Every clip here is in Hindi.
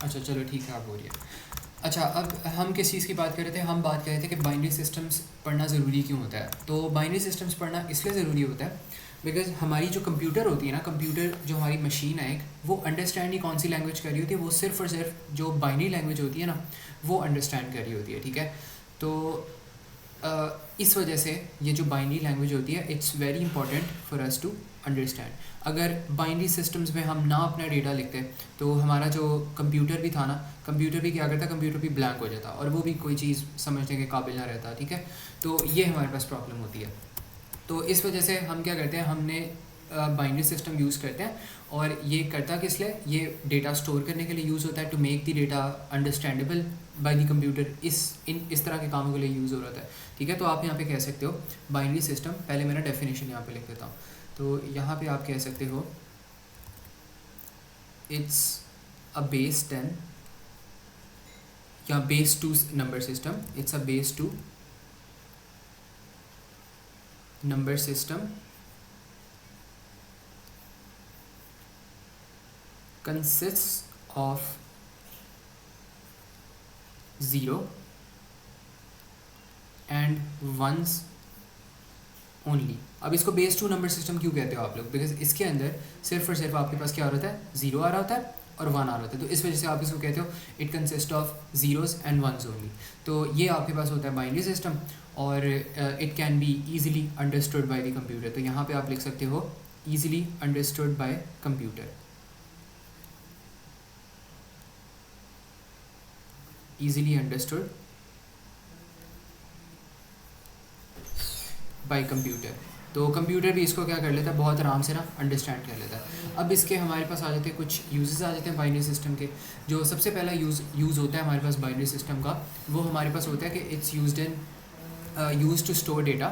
अच्छा चलो ठीक है, आप हो रही है। अच्छा, अब हम किस चीज़ की बात कर रहे थे? हम बात कर रहे थे कि बाइनरी सिस्टम्स पढ़ना ज़रूरी क्यों होता है। तो बाइनरी सिस्टम्स पढ़ना इसलिए ज़रूरी होता है बिकॉज हमारी जो कंप्यूटर होती है ना, कंप्यूटर जो हमारी मशीन है एक, वो अंडरस्टैंड ही कौन सी लैंग्वेज कर रही होती है, वो सिर्फ और सिर्फ जो बाइनरी लैंग्वेज होती है ना, वो अंडरस्टैंड कर रही होती है। ठीक है, तो इस वजह से ये जो बाइनरी लैंग्वेज होती है, it's very important for us to understand. अगर बाइनरी सिस्टम्स में हम ना अपना डेटा लिखते तो हमारा जो कंप्यूटर भी था ना, कंप्यूटर भी क्या करता, कंप्यूटर भी ब्लैंक हो जाता और वो भी कोई चीज़ समझने के काबिल ना रहता। ठीक है, तो ये हमारे पास प्रॉब्लम होती है। तो इस वजह से हम क्या करते हैं, हमने बाइनरी सिस्टम यूज़ करते हैं। और ये करता किस लिए, ये डेटा स्टोर करने के लिए यूज़ होता है, to make the data understandable by the computer. इस तरह के कामों के लिए यूज़ हो रहा है। ठीक है, तो आप यहाँ पे कह सकते हो बाइनरी सिस्टम, पहले मेरा डेफिनेशन यहाँ पे लिख देता हूँ। तो यहाँ पे आप कह सकते हो इट्स अ बेस 10 या base 2 number system. It's a base 2 number system consists of 0 and ones only. अब इसको बेस 2 नंबर सिस्टम क्यों कहते हो आप लोग? बिकॉज इसके अंदर सिर्फ और सिर्फ आपके पास क्या हो रहा है, 0 आ रहा होता है और 1 आ रहा होता है। तो इस वजह से आप इसको कहते हो it consist of zeros and ones only. तो ये आपके पास होता है बाइनरी सिस्टम, और it can be easily understood by the computer. तो यहाँ पे आप लिख सकते हो easily understood by computer, easily understood by computer. तो कंप्यूटर भी इसको क्या कर लेता है, बहुत आराम से ना अंडरस्टैंड कर लेता है। अब इसके हमारे पास आ जाते हैं कुछ यूजेस आ जाते हैं बाइनरी सिस्टम के। जो सबसे पहला यूज़ होता है हमारे पास बाइनरी सिस्टम का, वो हमारे पास होता है कि it's use to store data.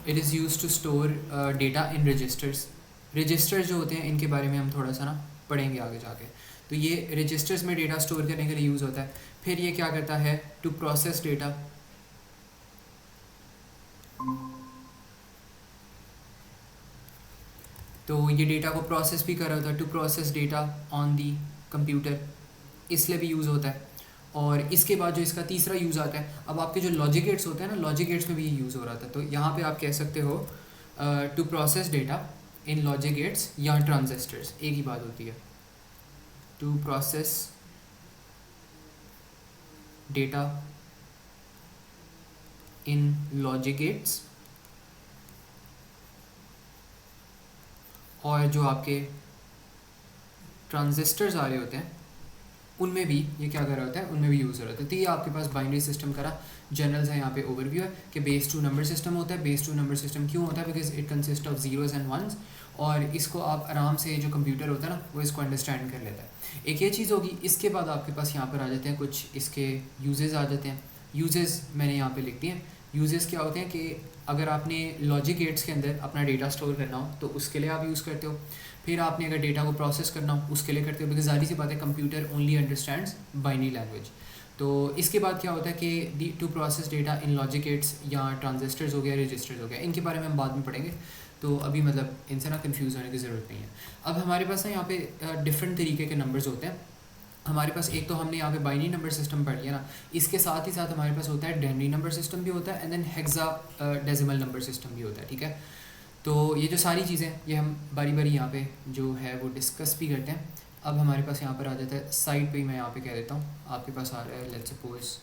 It is use to store data in registers. Registers जो होते हैं इनके बारे में हम थोड़ा सा ना पढ़ेंगे आगे जाके। तो ये रजिस्टर्स में डेटा स्टोर करने के लिए यूज़ होता है। फिर ये क्या करता है, टू प्रोसेस डेटा। तो ये डेटा को प्रोसेस भी कर रहा होता है, to process data on the computer, इसलिए भी यूज़ होता है। और इसके बाद जो इसका तीसरा यूज़ आता है, अब आपके जो लॉजिक गेट्स होते हैं ना, लॉजिक गेट्स में भी ये यूज़ हो रहा था। तो यहाँ पे आप कह सकते हो to process data in logic gates या ट्रांजिस्टर्स, एक ही बात होती है। To process data in logic gates, और जो आपके ट्रांजिस्टर्स आ रहे होते हैं उनमें भी ये क्या कर रहा होता है, उनमें भी यूज़ हो रहा होता है। तो ये आपके पास बाइनरी सिस्टम का जनरल सा यहाँ पे ओवरव्यू है कि बेस 2 नंबर सिस्टम होता है। बेस 2 नंबर सिस्टम क्यों होता है, because it consist of zeros and ones, और इसको आप आराम से, जो कंप्यूटर होता है ना, वो इसको अंडरस्टैंड कर लेता है। एक ये चीज़ होगी। इसके बाद आपके पास यहाँ पर आ जाते हैं कुछ इसके यूजेस आ जाते हैं। यूजेस मैंने यहाँ पे लिख दिए हैं। यूजेस क्या होते हैं कि अगर आपने लॉजिक गेट्स के अंदर अपना डेटा स्टोर करना हो तो उसके लिए आप यूज़ करते हो। फिर आपने अगर डेटा को प्रोसेस करना हो उसके लिए करते हो, बिकॉज ज़ाहिर सी बात है computer only understands binary language. तो इसके बाद क्या होता है कि to process data in logic gates या ट्रांजिस्टर्स हो गया, रजिस्टर्स हो गया, इनके बारे में हम बाद में पढ़ेंगे। तो अभी मतलब इनसे ना कंफ्यूज होने की ज़रूरत नहीं है। अब हमारे पास ना यहाँ पे डिफरेंट तरीके के नंबर्स होते हैं। हमारे पास एक तो हमने यहाँ पे बाइनरी नंबर सिस्टम पढ़ लिया ना, इसके साथ ही साथ हमारे पास होता है डेनरी नंबर सिस्टम भी होता है, and then hexadecimal number system भी होता है। ठीक है, तो ये जो सारी चीज़ें ये हम बारी बारी यहाँ पे जो है वो डिस्कस भी करते हैं। अब हमारे पास यहाँ पर आ जाता है साइड पे ही, मैं यहाँ पे कह देता हूँ आपके पास आ रहा है, लेट्स सपोज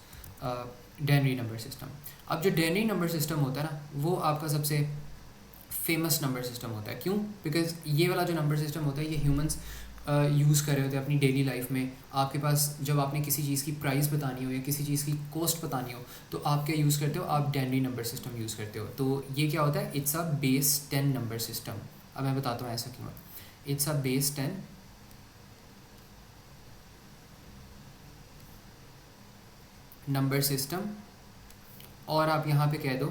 डेनरी नंबर सिस्टम। अब जो डेनरी नंबर सिस्टम होता है ना, वो आपका सबसे फेमस नंबर सिस्टम होता है। क्यों? बिकॉज ये वाला जो नंबर सिस्टम होता है ये ह्यूमंस यूज़ कर रहे होते हैं अपनी डेली लाइफ में। आपके पास जब आपने किसी चीज़ की प्राइस बतानी हो या किसी चीज़ की कॉस्ट बतानी हो तो आप क्या यूज़ करते हो, आप डेनरी नंबर सिस्टम यूज़ करते हो। तो ये क्या होता है, it's a base 10 number system. अब मैं बताता हूँ ऐसा क्यों है। It's a base 10 number system, और आप यहाँ पे कह दो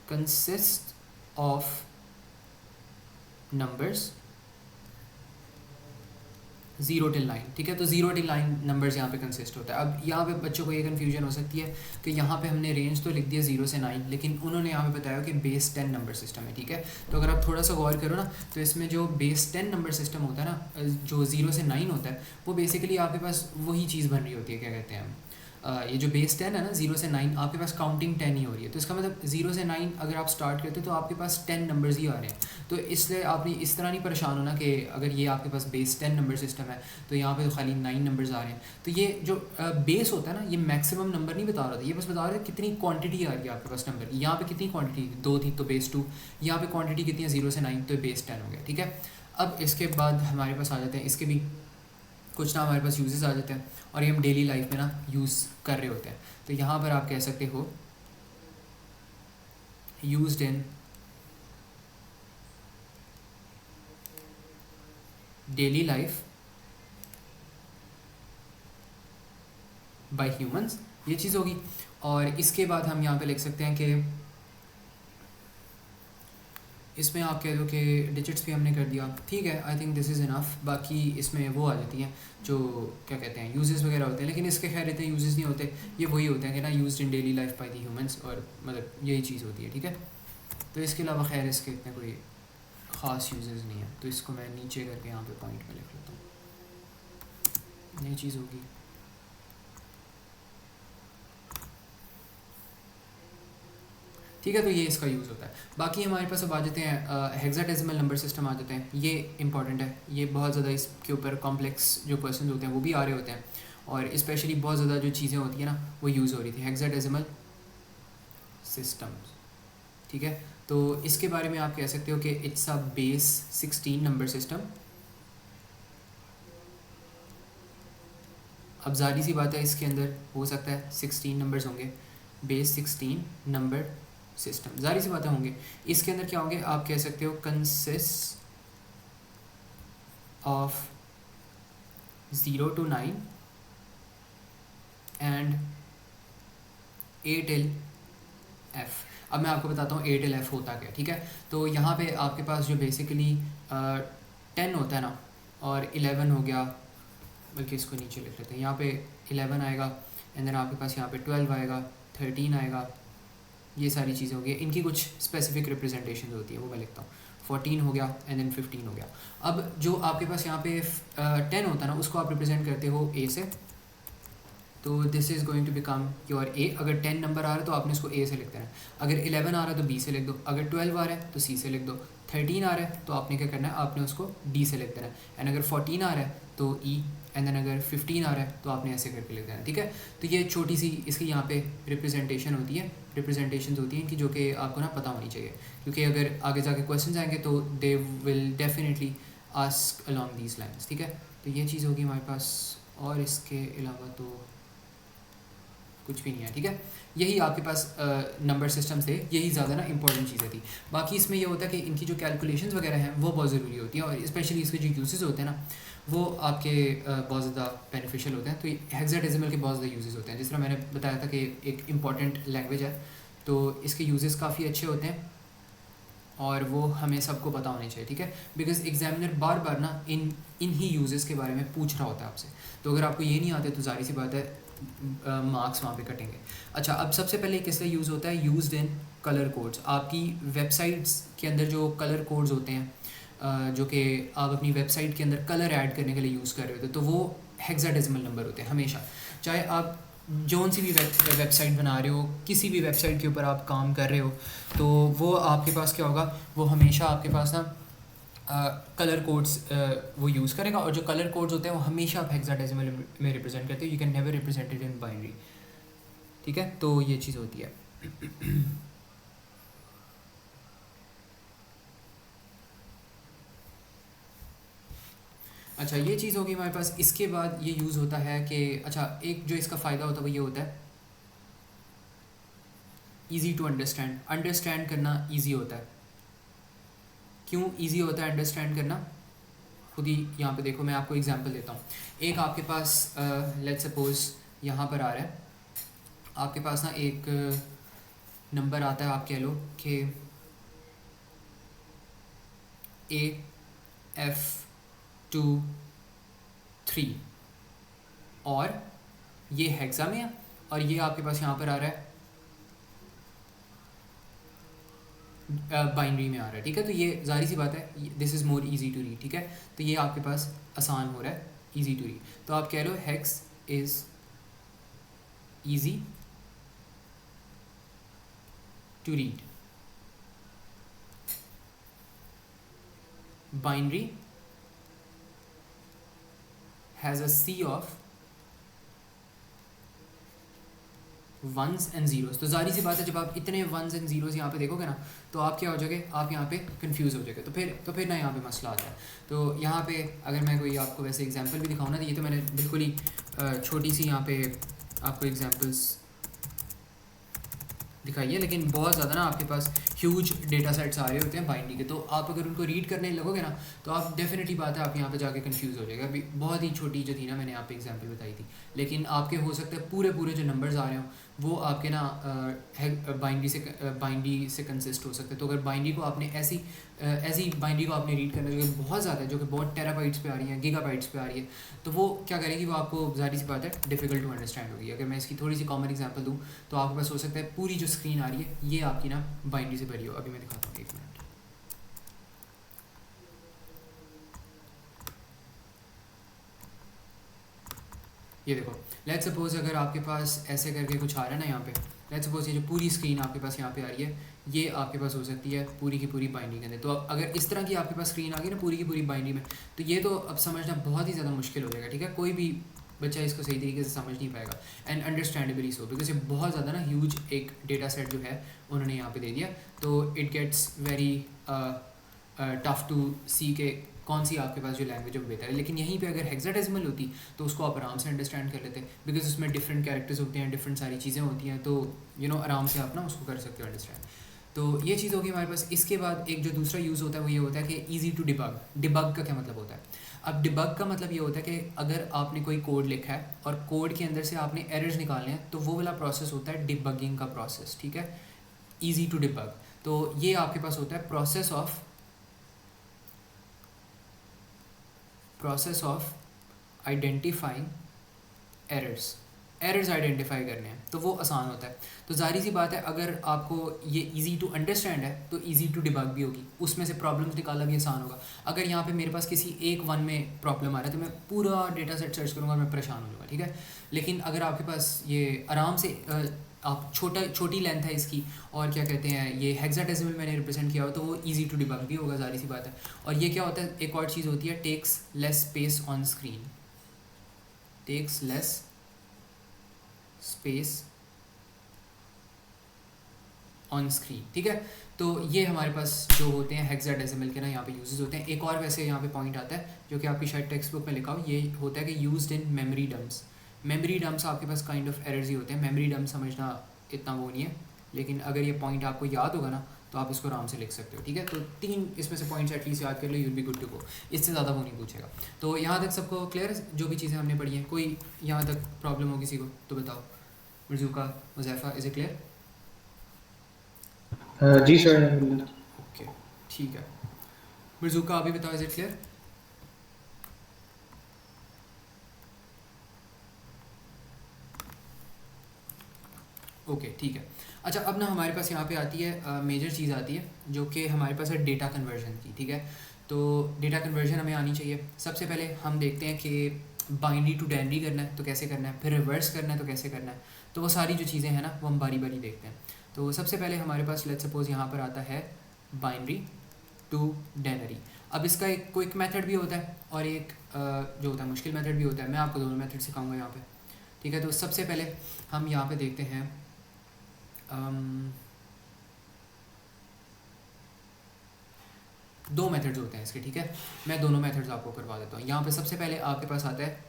कंसिस्ट ऑफ numbers 0 till 9, ठीक है। तो 0 till 9 नंबर्स यहाँ पे कंसिस्ट होता है। अब यहाँ पे बच्चों को ये कन्फ्यूजन हो सकती है कि यहाँ पे हमने रेंज तो लिख दिया 0 से 9, लेकिन उन्होंने यहाँ पे बताया कि बेस 10 नंबर सिस्टम है, ठीक है। तो अगर आप थोड़ा सा गौर करो ना, तो इसमें जो बेस 10 नंबर सिस्टम होता है ना, जो 0 से 9 होता है, वो बेसिकली आपके पास वही चीज़ बन रही होती है, क्या कहते हैं हम, ये जो बेस 10 है ना, 0 से 9, आपके पास काउंटिंग 10 ही हो रही है। तो इसका मतलब 0 से 9 अगर आप स्टार्ट करते हो तो आपके पास 10 नंबर्स ही आ रहे हैं। तो इसलिए आपने इस तरह नहीं परेशान होना कि अगर ये आपके पास बेस 10 नंबर सिस्टम है तो यहाँ पे तो खाली 9 नंबर्स आ रहे हैं। तो ये जो बेस होता है ना, ये मैक्सिमम नंबर नहीं बता रहा था, ये बस बता रहा है कितनी क्वांटिटी आ रही है आपके पास नंबर की। यहाँ पे कितनी क्वांटिटी, 2 थी तो बेस 2, यहाँ पे क्वांटिटी कितनी है 0 से 9, तो बेस 10 हो गया, ठीक है। अब इसके बाद हमारे पास आ जाते हैं, इसके भी कुछ ना हमारे पास यूजेस आ जाते हैं और ये हम डेली लाइफ में ना यूज़ कर रहे होते हैं। तो यहाँ पर आप कह सकते हो used in daily life by humans, ये चीज़ होगी। और इसके बाद हम यहाँ पे लिख सकते हैं कि इसमें आप कह दो कि डिजिट्स भी हमने कर दिया, ठीक है। I think this is enough. बाकी इसमें वो आ जाती हैं जो क्या कहते हैं यूजेस वगैरह होते हैं, लेकिन इसके खैर इतने यूजेस नहीं होते, ये वही होते हैं कि ना used in daily life by the humans, और मतलब यही चीज़ होती है, ठीक है। तो इसके अलावा खैर इसके इतने कोई ख़ास यूजेस नहीं है। तो इसको मैं नीचे करके यहाँ पे पॉइंट में लिख लेता हूँ, यही चीज़ होगी। ठीक है, तो ये इसका यूज़ होता है। बाकी हमारे पास अब आ जाते हैं हेक्साडेसिमल नंबर सिस्टम आ जाते हैं। ये इंपॉर्टेंट है, ये बहुत ज़्यादा इसके ऊपर कॉम्प्लेक्स जो क्वेश्चन होते हैं वो भी आ रहे होते हैं, और स्पेशली बहुत ज़्यादा जो चीज़ें होती हैं ना वो यूज़ हो रही थी, हेक्साडेसिमल सिस्टम्स, ठीक है। तो इसके बारे में आप कह सकते हो कि it's a base 16 number system. अब जारी सी बात है, इसके अंदर हो सकता है 16 नंबर्स होंगे, बेस 16 नंबर सिस्टम, जारी सी बातें होंगे। इसके अंदर क्या होंगे, आप कह सकते हो consist of 0 to 9 and 8 till f। अब मैं आपको बताता हूँ 8 till f होता क्या, ठीक है। तो यहाँ पे आपके पास जो बेसिकली 10 होता है ना, और 11 हो गया, बल्कि इसको नीचे लिख लेते हैं, यहाँ पे 11 आएगा, एंड देन आपके पास यहाँ पे 12 आएगा, 13 आएगा, ये सारी चीज़ें हो गई। इनकी कुछ स्पेसिफिक रिप्रेजेंटेशन होती है वो मैं लिखता हूँ। 14 हो गया एंड देन 15 हो गया। अब जो आपके पास यहाँ पे 10 होता है ना, उसको आप रिप्रेजेंट करते हो ए से, तो this is going to become your A. अगर 10 नंबर आ रहा है तो आपने इसको ए से लिख देना है, अगर 11 आ रहा है तो बी से लिख दो, अगर 12 आ रहा है तो सी से लिख दो, 13 आ रहा है तो आपने क्या करना है, आपने उसको डी से लिख देना है, एंड अगर 14 आ रहा है तो ई, एंड देन अगर 15 आ रहा है तो आपने ऐसे करके लिख देना है, ठीक है। तो ये छोटी सी इसकी यहाँ पे रिप्रेजेंटेशन होती है, रिप्रेजेंटेशन होती हैं इनकी, जो कि आपको ना पता होनी चाहिए, क्योंकि अगर आगे जाके क्वेश्चन आएंगे तो they will definitely ask along these lines, ठीक है। तो ये चीज़ होगी हमारे पास, और इसके अलावा तो कुछ भी नहीं है, ठीक है। यही आपके पास नंबर सिस्टम थे, यही ज़्यादा ना इंपॉर्टेंट चीज़ें थी। बाकी इसमें ये होता है कि इनकी जो कैलकुलेशंस वगैरह हैं वो बहुत ज़रूरी होती हैं, और स्पेशली इसके जो यूजेस होते हैं ना वो आपके बहुत ज़्यादा बेनिफिशियल होते हैं। तो हेक्साडेसिमल के बहुत ज़्यादा यूजेस होते हैं, जिस तरह मैंने बताया था कि एक इम्पॉर्टेंट लैंग्वेज है, तो इसके यूजेस काफ़ी अच्छे होते हैं और वो हमें सबको पता होने चाहिए, ठीक है। बिकॉज एग्जामिनर बार बार ना इन ही यूजेस के बारे में पूछ रहा होता है आपसे, तो अगर आपको ये नहीं आते तो जाहिर सी बात है मार्क्स वहाँ पे कटेंगे। अच्छा, अब सबसे पहले किस लिए यूज़ होता है, यूज्ड इन कलर कोड्स। आपकी वेबसाइट्स के अंदर जो कलर कोड्स होते हैं, जो कि आप अपनी वेबसाइट के अंदर कलर ऐड करने के लिए यूज़ कर रहे होते हैं, तो वो हेक्साडेसिमल नंबर होते हैं हमेशा। चाहे आप जौन सी भी वेबसाइट बना रहे हो, किसी भी वेबसाइट के ऊपर आप काम कर रहे हो, तो वो आपके पास क्या होगा, वो हमेशा आपके पास ना कलर कोड्स वो यूज़ करेगा, और जो कलर कोड्स होते हैं वो हमेशा आप हेक्साडेसिमल में रिप्रेजेंट करते हो, you can never represent it in binary, ठीक है। तो ये चीज़ होती है। अच्छा, ये चीज़ होगी हमारे पास। इसके बाद ये यूज़ होता है कि अच्छा, एक जो इसका फ़ायदा होता है वो ये होता है ईजी टू अंडरस्टैंड, अंडरस्टैंड करना ईजी होता है। क्यों ईजी होता है अंडरस्टैंड करना, खुद ही यहाँ पे देखो, मैं आपको एग्जांपल देता हूँ। एक आपके पास लेट्स सपोज यहाँ पर आ रहा है, आपके पास ना एक नंबर आता है, आप कह लो कि AF2 3 और ये हेक्सा में है और ये आपके पास यहाँ पर आ रहा है बाइनरी में आ रहा है, ठीक है। तो ये जाहिर सी बात है, this is more easy to read, ठीक है। तो ये आपके पास आसान हो रहा है, इजी टू रीड। तो आप कह लो hex is easy to read, binary has a sea of ones and zeros. तो जाहिर सी बात है, जब आप इतने वंस एंड ज़ीरोज़ यहाँ पे देखोगे ना, तो आप क्या हो जाओगे, आप यहाँ पे कंफ्यूज हो जाओगे। तो फिर ना यहाँ पे मसला आता है। तो यहाँ पे अगर मैं कोई आपको वैसे एग्जांपल भी दिखाऊँ ना, तो ये तो मैंने बिल्कुल ही छोटी सी यहाँ पे आपको एग्जांपल्स दिखाई है, लेकिन बहुत ज़्यादा ना आपके पास ह्यूज डेटा सेट्स आ रहे होते हैं बाइनरी के। तो आप अगर उनको रीड करने लगोगे ना, तो आप डेफिनेटली बात है, आप यहाँ पे जाके कंफ्यूज हो जाएगा। अभी बहुत ही छोटी जो थी ना, मैंने यहाँ पे एग्जांपल बताई थी, लेकिन आपके हो सकते हैं पूरे पूरे जो नंबर्स आ रहे हो वो आपके ना बाइनरी से कंसिस्ट हो सकते हैं। तो अगर बाइनरी को आपने ऐसी बाइनरी को आपने रीड करना जो कि बहुत ज़्यादा है, जो कि बहुत टेराबाइट्स पे आ रही है, गीगाबाइट्स पे आ रही है, तो वो क्या करेगी, वो आपको जाहिर सी बात है डिफ़िकल्ट टू अंडरस्टैंड होगी। अगर मैं इसकी थोड़ी सी कॉमन एग्जांपल दूँ, तो आपके पास हो सकता है पूरी जो स्क्रीन आ रही है ये आपकी ना बाइनरी से भरी हो। अभी मैं दिखाता हूँ, एक मिनट। ये देखो, लेट्स सपोज अगर आपके पास ऐसे करके कुछ आ रहा है ना यहाँ पे, लेट्स सपोज ये जो पूरी स्क्रीन आपके पास यहाँ पे आ रही है, ये आपके पास हो सकती है पूरी की पूरी बाइनरी के अंदर। तो अगर इस तरह की आपके पास स्क्रीन आ गई ना पूरी की पूरी बाइनरी में, तो ये तो अब समझना बहुत ही ज़्यादा मुश्किल हो जाएगा, ठीक है। कोई भी बच्चा इसको सही तरीके से समझ नहीं पाएगा, एंड अंडरस्टैंडेबली सो, बिकॉज ये बहुत ज़्यादा ना ह्यूज एक डेटा सेट जो है उन्होंने यहाँ पे दे दिया। तो it gets very tough to see के कौन सी आपके पास जो लैंग्वेज है वो बेहतर है। लेकिन यहीं पे अगर हेक्साडेसिमल होती तो उसको आप आराम से अंडरस्टैंड कर लेते, बिकॉज उसमें डिफरेंट कैरेक्टर्स होते हैं, डिफरेंट सारी चीज़ें होती हैं, तो आराम से आप ना उसको कर सकते हो अंडरस्टैंड। तो ये चीज़ होगी हमारे पास। इसके बाद एक जो दूसरा यूज़ होता है वो ये होता है कि ईजी टू डिबग। डिबग का क्या मतलब होता है? अब डिबग का मतलब ये होता है कि अगर आपने कोई कोड लिखा है और कोड के अंदर से आपने एरर्स निकालने हैं, तो वो वाला प्रोसेस होता है डिबगिंग का प्रोसेस, ठीक है। ईजी टू डिबग, तो ये आपके पास होता है process of identifying errors identify करने हैं, तो वो आसान होता है। तो जाहिर सी बात है, अगर आपको ये इजी टू अंडरस्टैंड है तो इजी टू डिबग भी होगी, उसमें से प्रॉब्लम्स निकालना भी आसान होगा। अगर यहाँ पे मेरे पास किसी एक वन में प्रॉब्लम आ रहा है, तो मैं पूरा डेटा सेट सर्च करूँगा और मैं परेशान हो जाऊँगा, ठीक है। लेकिन अगर आपके पास ये आराम से आप छोटी लेंथ है इसकी, और क्या कहते हैं, ये हेक्साडेसिमल मैंने रिप्रेजेंट किया हो, तो वो इजी टू डिबग भी होगा, जाहिर सी बात है। और ये क्या होता है, एक और चीज़ होती है, takes less space on screen, takes less space on screen, ठीक है। तो ये हमारे पास जो होते हैं हेक्साडेसिमल के ना यहाँ पे यूजेस होते हैं। एक और वैसे यहाँ पे पॉइंट आता है जो कि आपकी शायद टेक्स्ट बुक में लिखा हो, ये होता है कि used in memory dumps. Memory dumps आपके पास काइंड ऑफ एरर्स ही होते हैं। मेमोरी डम्प समझना इतना वो नहीं है, लेकिन अगर ये पॉइंट आपको याद होगा ना, तो आप इसको आराम से लिख सकते हो, ठीक है। तो 3 इसमें से पॉइंट्स एटलीस्ट याद कर लो, you'll be good to go. इससे ज़्यादा वो नहीं पूछेगा। तो यहाँ तक सबको क्लियर है जो भी चीज़ें हमने पढ़ी हैं? कोई यहाँ तक प्रॉब्लम हो किसी को तो बताओ। Marzuka, Muzaifa, is it clear? जी सर, अल्हम्दुलिल्लाह। ओके, ठीक है। मरज़ूका, आप भी बताओ, इज़ इट क्लियर? ओके, ठीक है। अच्छा, अब ना हमारे पास यहाँ पे आती है मेजर चीज़ आती है, जो कि हमारे पास है डेटा कन्वर्जन की, ठीक है। तो डेटा कन्वर्जन हमें आनी चाहिए। सबसे पहले हम देखते हैं कि बाइनरी टू डायनरी करना है तो कैसे करना है, फिर रिवर्स करना है तो कैसे करना है। तो वो सारी जो चीज़ें हैं ना, वो हम बारी बारी देखते हैं। तो सबसे पहले हमारे पास लेट्स सपोज यहाँ पर आता है बाइनरी टू डायनरी। अब इसका एक क्विक मेथड भी होता है और एक जो होता है मुश्किल मेथड भी होता है। मैं आपको दोनों मेथड सिखाऊंगा यहाँ पे, ठीक है। तो सबसे पहले हम यहाँ पे देखते हैं दो मेथड्स होते हैं इसके, ठीक है। मैं दोनों मेथड्स आपको करवा देता हूँ। यहाँ पे सबसे पहले आपके पास आता है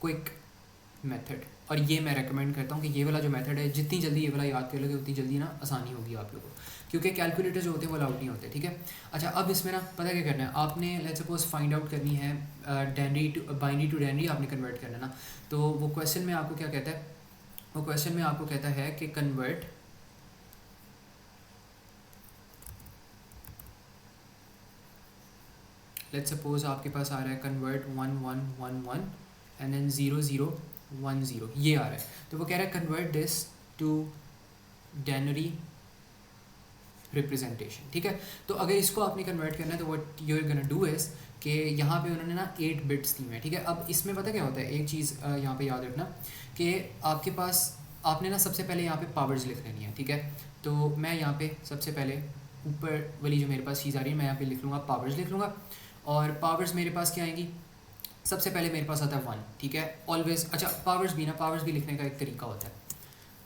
क्विक मेथड, और ये मैं रेकमेंड करता हूँ कि ये वाला जो मेथड है, जितनी जल्दी ये वाला याद कर लोगे उतनी जल्दी ना आसानी होगी आप लोगों को, क्योंकि कैलकुलेटर जो होते हैं वो अलाउड नहीं होते, ठीक है। अच्छा, अब इसमें ना पता क्या करना है आपने, लेट्स सपोज फाइंड आउट करनी है बाइनरी टू डायनरी आपने कन्वर्ट करना ना। तो वो क्वेश्चन में आपको क्या कहता है, वो क्वेश्चन में आपको कहता है कि कन्वर्ट लेट्स सपोज आपके पास आ रहा है कन्वर्ट 1111 एंड देन 0010, ये आ रहा है, तो वो कह रहा है कन्वर्ट दिस टू डेनरी रिप्रेजेंटेशन, ठीक है। तो अगर इसको आपने कन्वर्ट करना है तो what you are gonna do is कि यहाँ पे उन्होंने ना 8 बिट्स दी हुए हैं, ठीक है। अब इसमें पता क्या होता है, एक चीज़ यहाँ पे याद रखना कि आपके पास आपने ना सबसे पहले यहाँ पे पावर्स लिख लेनी है, ठीक है। तो मैं यहाँ पे सबसे पहले ऊपर वाली जो मेरे पास चीज़ आ रही है मैं यहाँ पे लिख लूँगा, पावर्स लिख लूँगा, और पावर्स मेरे पास क्या आएंगी, सबसे पहले मेरे पास आता है 1, ठीक है, ऑलवेज। अच्छा पावर्स भी लिखने का एक तरीका होता है,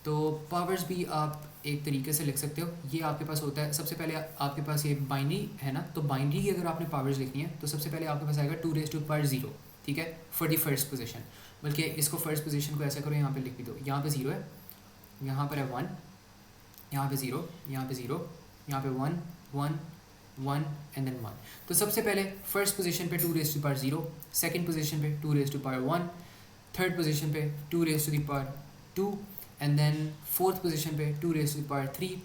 तो पावर्स भी आप एक तरीके से लिख सकते हो। ये आपके पास होता है, सबसे पहले आपके पास ये बाइनरी है ना, तो बाइनरी की अगर आपने पावर्स लिखनी है तो सबसे पहले आपके पास आएगा 2⁻0, ठीक है, फॉर द फर्स्ट पोजीशन। बल्कि इसको फर्स्ट पोजीशन को ऐसा करो, यहाँ पे लिख भी दो, यहाँ पे 0 है, यहाँ पर है 1, यहाँ पे 0, यहाँ पे 0, यहाँ पे 1 1 1 एंड देन 1। तो सबसे पहले फर्स्ट पोजीशन पे 2⁻0, सेकंड पोजीशन पे 2⁻1, थर्ड पोजीशन पे 2⁻2, एंड देन फोर्थ पोजीशन पे 2⁻3,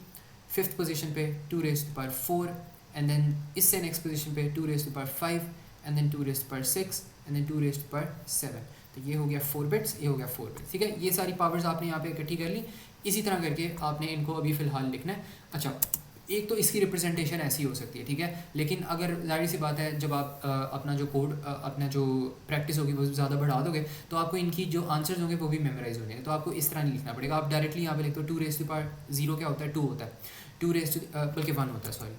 फिफ्थ पोजीशन पे 2⁻4, एंड देन इससे नेक्स्ट पोजीशन पे 2�5, एंड देन 2�6, एंड देन 2�7। तो ये हो गया 4 बिट्स, ये हो गया 4 बिट्स, ठीक है। ये सारी पावर्स आपने यहाँ पे इकट्ठी कर ली, इसी तरह करके आपने इनको अभी फ़िलहाल लिखना है। अच्छा, एक तो इसकी रिप्रेजेंटेशन ऐसी हो सकती है, ठीक है, लेकिन अगर जाहिर सी बात है जब आप अपना जो कोड अपना जो प्रैक्टिस होगी वो ज़्यादा बढ़ा दोगे तो आपको इनकी जो आंसर्स होंगे वो भी मेमोराइज हो जाएंगे, तो आपको इस तरह नहीं लिखना पड़ेगा। आप डायरेक्टली यहाँ पे लिखते हो 2⁻0 क्या होता है, 2 होता है, बल्कि 1 होता है, सॉरी,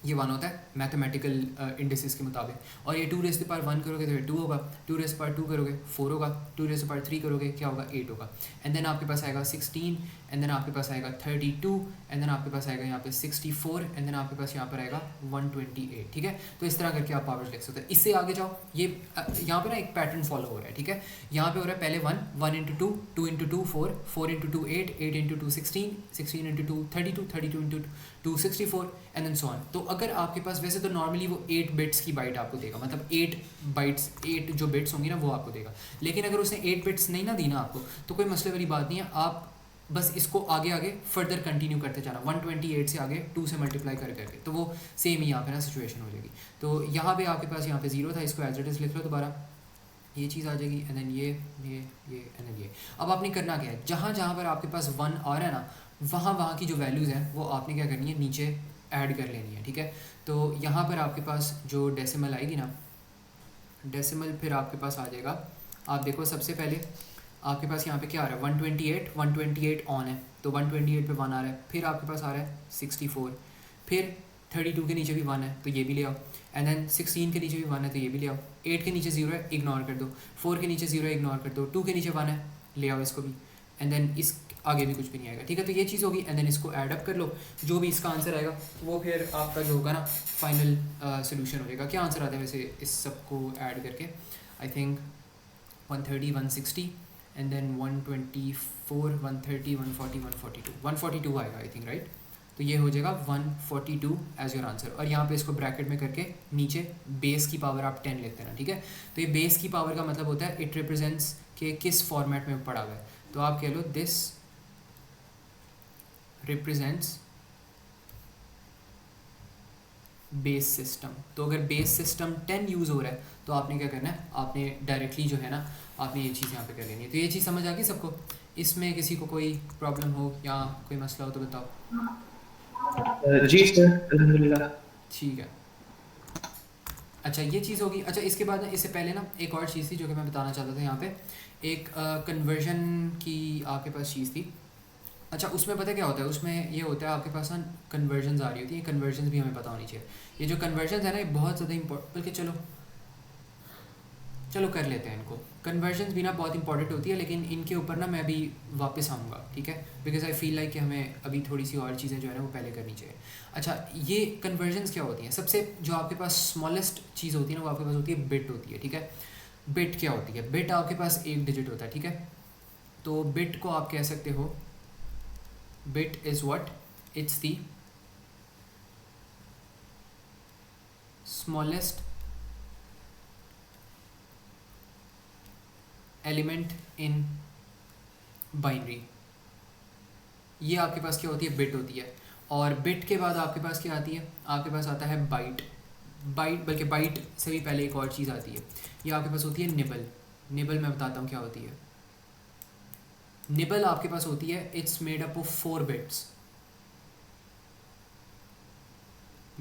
ये 1 होता है मैथमेटिकल इंडिसेस के मुताबिक, और ये 2⁻1 करोगे तो ये 2 होगा, 2⁻2 करोगे 4 होगा, 2⁻3 करोगे क्या होगा, 8 होगा, एंड देन आपके पास आएगा 16, एंड देन आपके पास आएगा 32, एंड देन आपके पास आएगा यहाँ पे 64, एंड देन आपके पास यहाँ पर आएगा 128, ठीक है। तो इस तरह करके आप पावर्स लिख सकते हैं। इससे आगे जाओ, ये यहाँ पे ना एक पैटर्न फॉलो हो रहा है, ठीक है। यहाँ पे हो रहा है पहले 1 into 2, 2 into 2 4, 4 into 2 8, 8 into 2 16, 16 into 2 32, 32 into 2 64, and then so on. तो अगर आपके पास वैसे तो नॉर्मली वो 8 बिट्स की बाइट आपको देगा, मतलब 8 बाइट्स, 8 जो बिट्स होंगी ना वो आपको देगा, लेकिन अगर उसने 8 बिट्स नहीं ना दी ना आपको तो कोई मसले वाली बात नहीं है, आप बस इसको आगे आगे फर्दर कंटिन्यू करते जाना, 128 से आगे 2 से मल्टीप्लाई कर करके, तो वो सेम ही यहाँ पे ना सिचुएशन हो जाएगी। तो यहाँ पे आपके पास यहाँ पे 0 था, इसको एज इट इज़ लिख लो दोबारा, ये चीज़ आ जाएगी, एंड देन ये एंड देन ये। अब आपने करना क्या है, जहाँ जहाँ पर आपके पास 1 आ रहा है ना वहाँ की जो वैल्यूज़ हैं वो आपने क्या करनी है, नीचे ऐड कर लेनी है, ठीक है। तो यहाँ पर आपके पास जो डेसिमल आएगी ना, डेसिमल फिर आपके पास आ जाएगा, आप देखो सबसे पहले आपके पास यहाँ पे क्या आ रहा है, 128 ऑन है, तो 128 पे 1 आ रहा है, फिर आपके पास आ रहा है 64, फिर 32 के नीचे भी 1 है तो ये भी ले आओ, एंड देन 16 के नीचे भी 1 है तो ये भी ले आओ, 8 के नीचे 0 है इग्नोर कर दो, 4 के नीचे 0 है इग्नोर कर दो, 2 के नीचे 1 है ले आओ इसको भी, एंड देन इस आगे भी कुछ भी नहीं आएगा, ठीक है। तो ये चीज़ होगी, एंड देन इसको ऐड अप कर लो, जो भी इसका आंसर आएगा वो फिर आपका जो होगा ना फाइनल सोल्यूशन हो जाएगा। क्या आंसर आता है वैसे इस सब को ऐड करके, आई थिंक 130 160 एंड देन 124 130 140 142 आएगा आई थिंक, राइट। तो ये हो जाएगा 142 एज योर आंसर, और यहाँ पे इसको ब्रैकेट में करके नीचे बेस की पावर आप 10 लिखते हैं, ठीक है। तो ये बेस की पावर का मतलब होता है इट रिप्रेजेंट्स कि किस फॉर्मेट में पड़ा हुआ है, तो आप कह लो दिस रिप्रेजेंट्स बेस सिस्टम। तो अगर बेस सिस्टम 10 यूज़ हो रहा है तो आपने क्या करना है, आपने डायरेक्टली जो है ना आपने ये चीज़ यहाँ पे कर लेनी है। तो ये चीज़ समझ आ गई सबको, इसमें किसी को कोई प्रॉब्लम हो या कोई मसला हो तो बताओ। जी सर, अल्हम्दुलिल्लाह। ठीक है, अच्छा ये चीज़ होगी। अच्छा इसके बाद ना, इससे पहले ना एक और चीज़ थी जो कि मैं बताना चाहता था, यहाँ पे एक कन्वर्जन की आपके पास चीज़ थी। अच्छा उसमें पता क्या होता है, उसमें ये होता है आपके पास ना कन्वर्जन्स आ रही होती है, कन्वर्जन्स भी हमें पता होनी चाहिए। ये जो कन्वर्जन्स है ना ये बहुत ज़्यादा इंपॉर्टेंट, बल्कि चलो कर लेते हैं इनको। कन्वर्जन्स भी ना बहुत इंपॉर्टेंट होती है, लेकिन इनके ऊपर ना मैं अभी वापस आऊँगा, ठीक है, बिकॉज आई फील लाइक कि हमें अभी थोड़ी सी और चीज़ें जो है ना वो पहले करनी चाहिए। अच्छा ये कन्वर्जन्स क्या होती हैं, सबसे जो आपके पास स्मॉलेस्ट चीज़ होती है ना वो आपके पास होती है बिट होती है, ठीक है। बिट क्या होती है, बिट आपके पास एक डिजिट होता है, ठीक है। तो बिट को आप कह सकते हो, bit is what, it's the smallest element in binary। ये आपके पास क्या होती है, बिट होती है। और बिट के बाद आपके पास क्या आती है, आपके पास आता है बाइट। बाइट, बल्कि बाइट से भी पहले एक और चीज़ आती है, ये आपके पास होती है निबल। निबल मैं बताता हूँ क्या होती है। निबल आपके पास होती है, it's made up of 4 bits,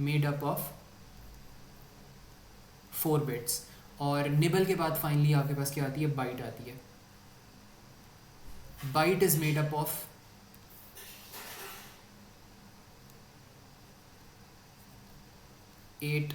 made up of 4 bits. और निबल के बाद फाइनली आपके पास क्या आती है, बाइट आती है। Byte is made up of 8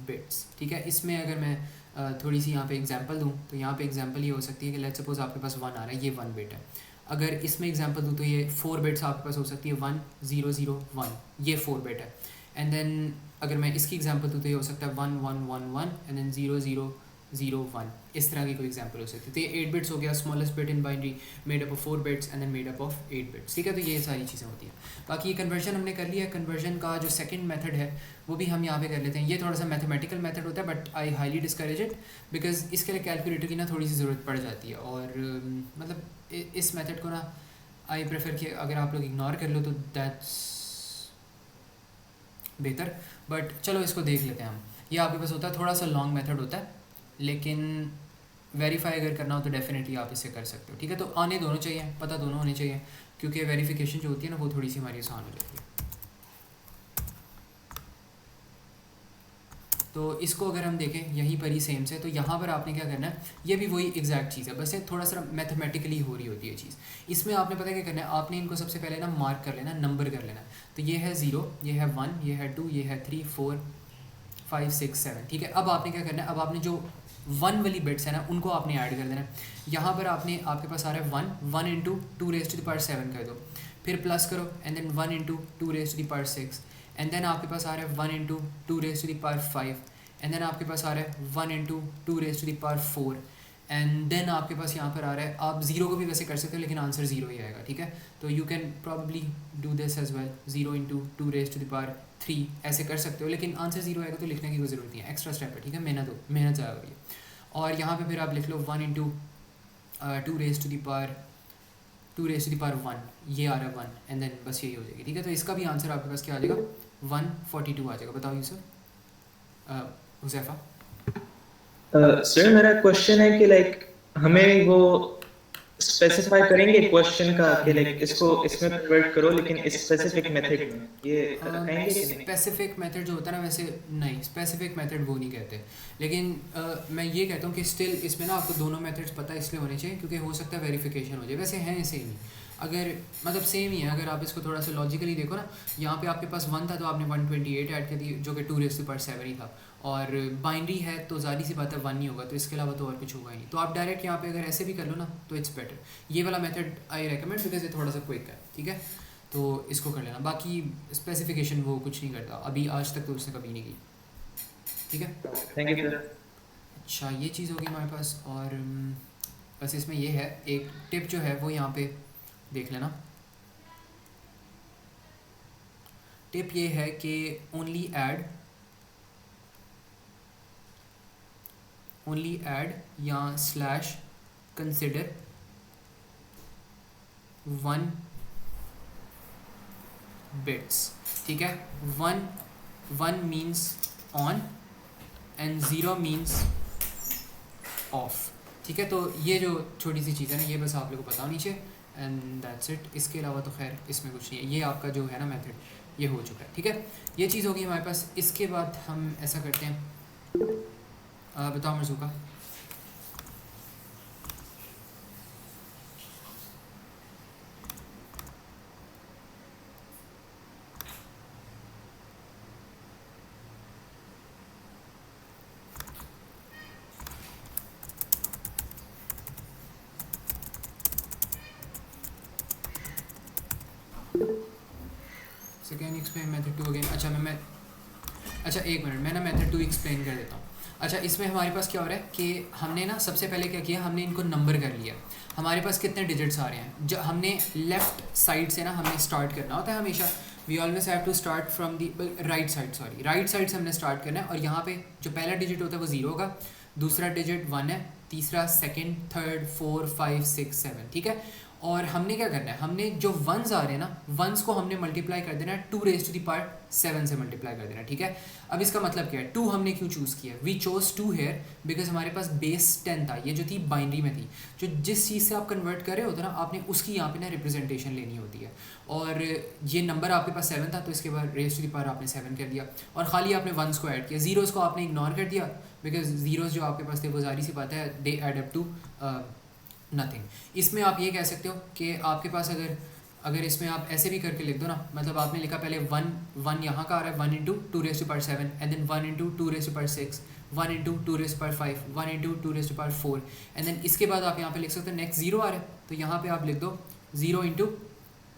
bits, ठीक है। इसमें अगर मैं थोड़ी सी यहाँ पे एग्जांपल दूँ तो यहाँ पे एग्जांपल ये हो सकती है कि लेट्स सपोज आपके पास 1 आ रहा है, ये 1 बिट है। अगर इसमें एग्जांपल दूँ तो ये 4 बिट्स आपके पास हो सकती है, 1 0 0 1, ये 4 बिट है। एंड देन अगर मैं इसकी एग्जांपल दूँ तो ये हो सकता है 1 1 1 1 एंड देन 0 0 0 1, इस तरह की कोई एग्जांपल हो सकती है। तो ये 8 बिट्स हो गया, smallest bit in binary, made up of 4 bits and then made up of 8 bits, ठीक है। तो ये सारी चीज़ें होती हैं। बाकी ये कन्वर्जन हमने कर लिया। कन्वर्जन का जो सेकंड मेथड है वो भी हम यहाँ पे कर लेते हैं। ये थोड़ा सा मैथमेटिकल मेथड होता है, but I highly discourage it, because इसके लिए कैलकुलेटर की ना थोड़ी सी ज़रूरत पड़ जाती है। और मतलब इस मेथड को ना आई प्रेफर कि अगर आप लोग इग्नोर कर लो तो दैट्स बेहतर। बट चलो इसको देख लेते हैं हम। ये आपके पास होता है, थोड़ा सा लॉन्ग मेथड होता है, लेकिन वेरीफाई अगर करना हो तो डेफिनेटली आप इसे कर सकते हो, ठीक है। तो आने दोनों चाहिए, पता दोनों होने चाहिए, क्योंकि वेरिफिकेशन जो होती है ना वो थोड़ी सी हमारी आसान हो जाती है। तो इसको अगर हम देखें यहीं पर ही सेम से, तो यहाँ पर आपने क्या करना है, ये भी वही एग्जैक्ट चीज़ है, बस ये थोड़ा सा मैथमेटिकली हो रही होती है चीज़। इसमें आपने पता क्या करना है, आपने इनको सबसे पहले ना मार्क कर लेना, नंबर कर लेना। तो ये है 0, ये है 1, ये है 2, ये है 3 4 5 6 7, ठीक है। अब आपने क्या करना है, अब आपने जो 1 वाली बिट्स है ना उनको आपने ऐड कर देना है। यहाँ पर आपने, आपके पास आ रहा है 1 into 2 raise to the power 7 कर दो, फिर प्लस करो and then 1 into 2 raise to the power 6, and then आपके पास आ रहा है 1 into 2 raise to the power 5, and then आपके पास आ रहा है 1 into 2 raise to the power 4, and then आपके पास यहाँ पर आ रहा है, आप जीरो को भी वैसे कर सकते हो लेकिन आंसर जीरो ही आएगा, ठीक है। तो you can probably do this as well, 0 into 2 raise to the power 3 ऐसे कर सकते हो, लेकिन आंसर जीरो आएगा तो लिखने की कोई ज़रूरत नहीं है, एक्स्ट्रा स्टेप है, ठीक है। मेहनत ज़्यादा हो रही है। और यहाँ पे फिर आप लिख लो 1 into 2 raise to the power 1, ये आ रहा है 1, एंड देन बस यही हो जाएगी, ठीक है। तो इसका भी आंसर आपके पास क्या आ जाएगा, 142 आ जाएगा। बताओ यूसुफ, हुज़ैफा। सर मेरा क्वेश्चन है कि लाइक हमें वो स्पेसिफाई करेंगे क्वेश्चन का कि लाइक इसको इसमें कन्वर्ट करो लेकिन इस स्पेसिफिक मेथड में, ये कहेंगे कि नहीं? स्पेसिफिक मेथड जो होता है ना, वैसे नहीं, स्पेसिफिक मेथड वो नहीं कहते, लेकिन मैं ये कहता हूँ कि स्टिल इसमें ना आपको दोनों मेथड्स पता इसलिए होने चाहिए क्योंकि हो सकता है वेरिफिकेशन हो जाए। वैसे हैं सेम ही, अगर मतलब सेम ही है, अगर आप इसको थोड़ा सा लॉजिकली देखो ना, यहाँ पे आपके पास 1 था तो आपने 128 ऐड कर दी, जो कि 2 रेज़ टू पावर 7 ही था, और बाइनरी है तो ज़ाहिर सी बात है 1 नहीं होगा, तो इसके अलावा तो और कुछ होगा ही नहीं। तो आप डायरेक्ट यहाँ पे अगर ऐसे भी कर लो ना तो इट्स बेटर, ये वाला मेथड आई रेकमेंड बिकॉज ये थोड़ा सा क्विक है, ठीक है। तो इसको कर लेना, बाकी स्पेसिफिकेशन वो कुछ नहीं करता, अभी आज तक तो उसने कभी नहीं की, ठीक है। Thank you sir. अच्छा, ये चीज़ होगी हमारे पास। और बस इसमें ये है, एक टिप जो है वो यहाँ पे देख लेना। टिप ये है कि ओनली ऐड या स्लैश कंसिडर 1 बिट्स, ठीक है। 1 means on and 0 means of, ठीक है। तो ये जो छोटी सी चीज़ है ना, ये बस आप लोगों को पता होनी चाहिए, एंड दैट्स इट। इसके अलावा तो खैर इसमें कुछ नहीं है, ये आपका जो है ना मेथड ये हो चुका है, ठीक है। ये चीज़ होगी हमारे पास। इसके बाद हम ऐसा करते हैं, बताओ Marzuka. Second explain method 2 again. अच्छा एक मिनट, मैं ना मेथड 2 एक्सप्लेन कर देता हूँ। अच्छा, इसमें हमारे पास क्या हो रहा है कि हमने ना सबसे पहले क्या किया, हमने इनको नंबर कर लिया। हमारे पास कितने डिजिट्स आ रहे हैं, जब हमने लेफ़्ट साइड से ना हमें स्टार्ट करना होता है हमेशा। We always have to start from the right side से हमने स्टार्ट करना है। और यहाँ पे जो पहला डिजिट होता है वो 0 होगा, दूसरा डिजिट 1 है, तीसरा 2nd 3rd 4 5 6 7, ठीक है। और हमने क्या करना है, हमने जो वंस आ रहे हैं ना, वंस को हमने मल्टीप्लाई कर देना है 2⁻7 से मल्टीप्लाई कर देना है, ठीक है। अब इसका मतलब क्या है, 2 हमने क्यों चूज़ किया, वी चोज 2 हेयर बिकॉज हमारे पास बेस 10 था, ये जो थी बाइनरी में थी, जो जिस चीज़ से आप कन्वर्ट कर रहे होते ना, आपने उसकी यहाँ पे ना रिप्रेजेंटेशन लेनी होती है। और ये नंबर आपके पास 7 था, तो इसके बाद रेज़ टू द पावर आपने 7 कर दिया, और खाली आपने वंस को ऐड किया, ज़ीरोज़ को आपने इग्नोर कर दिया बिकॉज ज़ीरोज़ जो आपके पास थे वो जारी सी बात है they add up to nothing. इसमें आप ये कह सकते हो कि आपके पास अगर इसमें आप ऐसे भी करके लिख दो ना, मतलब आपने लिखा पहले 1 यहाँ का आ रहा है 1 into 2⁻7 and then 1 into 2⁻6, 1 into 2⁻5, 1 into 2⁻4 and then इसके बाद आप यहाँ पे लिख सकते हो नेक्स्ट 0 आ रहा है, तो यहाँ पे आप लिख दो 0 इंटू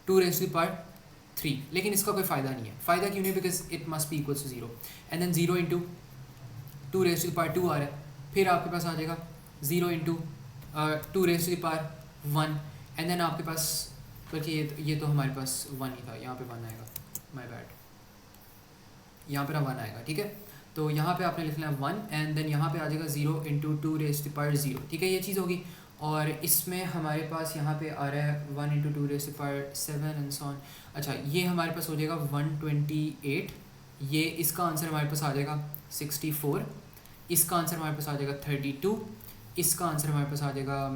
2⁻3, लेकिन इसका कोई फ़ायदा नहीं है। फ़ायदा क्यों नहीं, because it must be equals to 0 and then 0 into 2⁻2 आ रहा है, फिर आपके पास आ जाएगा 0 इंटू 2⁻1 एंड देन आपके पास, बल्कि ये तो हमारे पास 1 ही था, यहाँ पे 1 आएगा, माय बैड, यहाँ पर 1 आएगा, ठीक है। तो यहाँ पे आपने लिखना है 1 एंड देन यहाँ पे आ जाएगा 0 इंटू 2⁻0, ठीक है, ये चीज़ होगी। और इसमें हमारे पास यहाँ पे आ रहा है 1 इंटू 2⁻7 एंड सो ऑन। अच्छा, ये हमारे पास हो जाएगा 128, ये इसका आंसर हमारे पास आ जाएगा 64, इसका आंसर हमारे पास आ जाएगा 32, इसका आंसर हमारे पास आ जाएगा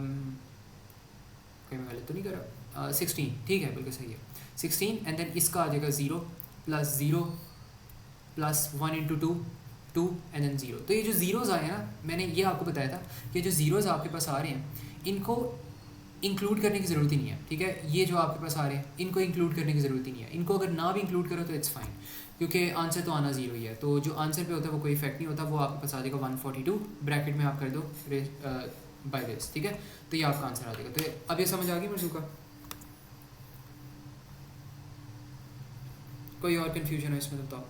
कहीं मैं गलत तो नहीं कर रहा, 16, ठीक है, बिल्कुल सही है 16 एंड देन इसका आ जाएगा 0 प्लस 1 इंटू 2 एंड देन 0। तो ये जो ज़ीरोज़ आए हैं ना, मैंने ये आपको बताया था कि जो ज़ीरोज़ आपके पास आ रहे हैं इनको इंक्लूड करने की ज़रूरत ही नहीं है, ठीक है। ये जो आपके पास आ रहे हैं इनको इंक्लूड करने की ज़रूरत ही नहीं है, इनको अगर ना भी इंक्लूड करो तो इट्स फाइन, क्योंकि आंसर तो आना 0 ही है। तो जो आंसर पे होता है वो कोई इफेक्ट नहीं होता, वो आपके पास आ जाएगा 142 ब्रैकेट में आप कर दो बाय दिस, ठीक है। तो ये आपका आंसर आ जाएगा। तो अब ये समझ आ गई मर्जूका, कोई और कन्फ्यूजन है इसमें तो बताओ।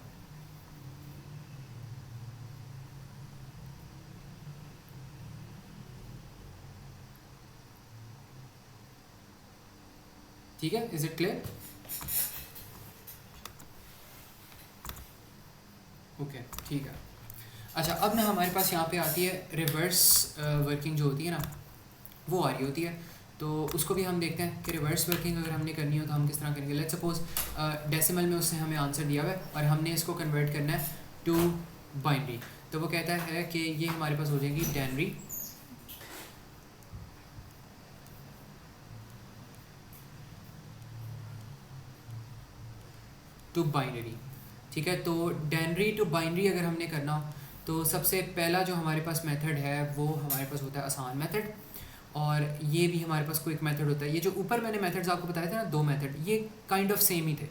ठीक है, इज इट क्लियर? ओके, ठीक है। अच्छा, अब ना हमारे पास यहाँ पे आती है रिवर्स वर्किंग जो होती है ना, वो आ रही होती है। तो उसको भी हम देखते हैं कि रिवर्स वर्किंग अगर हमने करनी हो तो हम किस तरह करेंगे। लेट्स सपोज डेसिमल में उसने हमें आंसर दिया हुआ है और हमने इसको कन्वर्ट करना है टू बाइनरी। तो वो कहता है कि ये हमारे पास हो जाएगी डेनरी टू बाइनरी, ठीक है। तो डेनरी टू बाइनरी अगर हमने करना हो तो सबसे पहला जो हमारे पास मेथड है वो हमारे पास होता है आसान मेथड, और ये भी हमारे पास क्विक मेथड होता है। ये जो ऊपर मैंने मेथड्स आपको बताए थे ना, 2 मेथड, ये काइंड ऑफ सेम ही थे,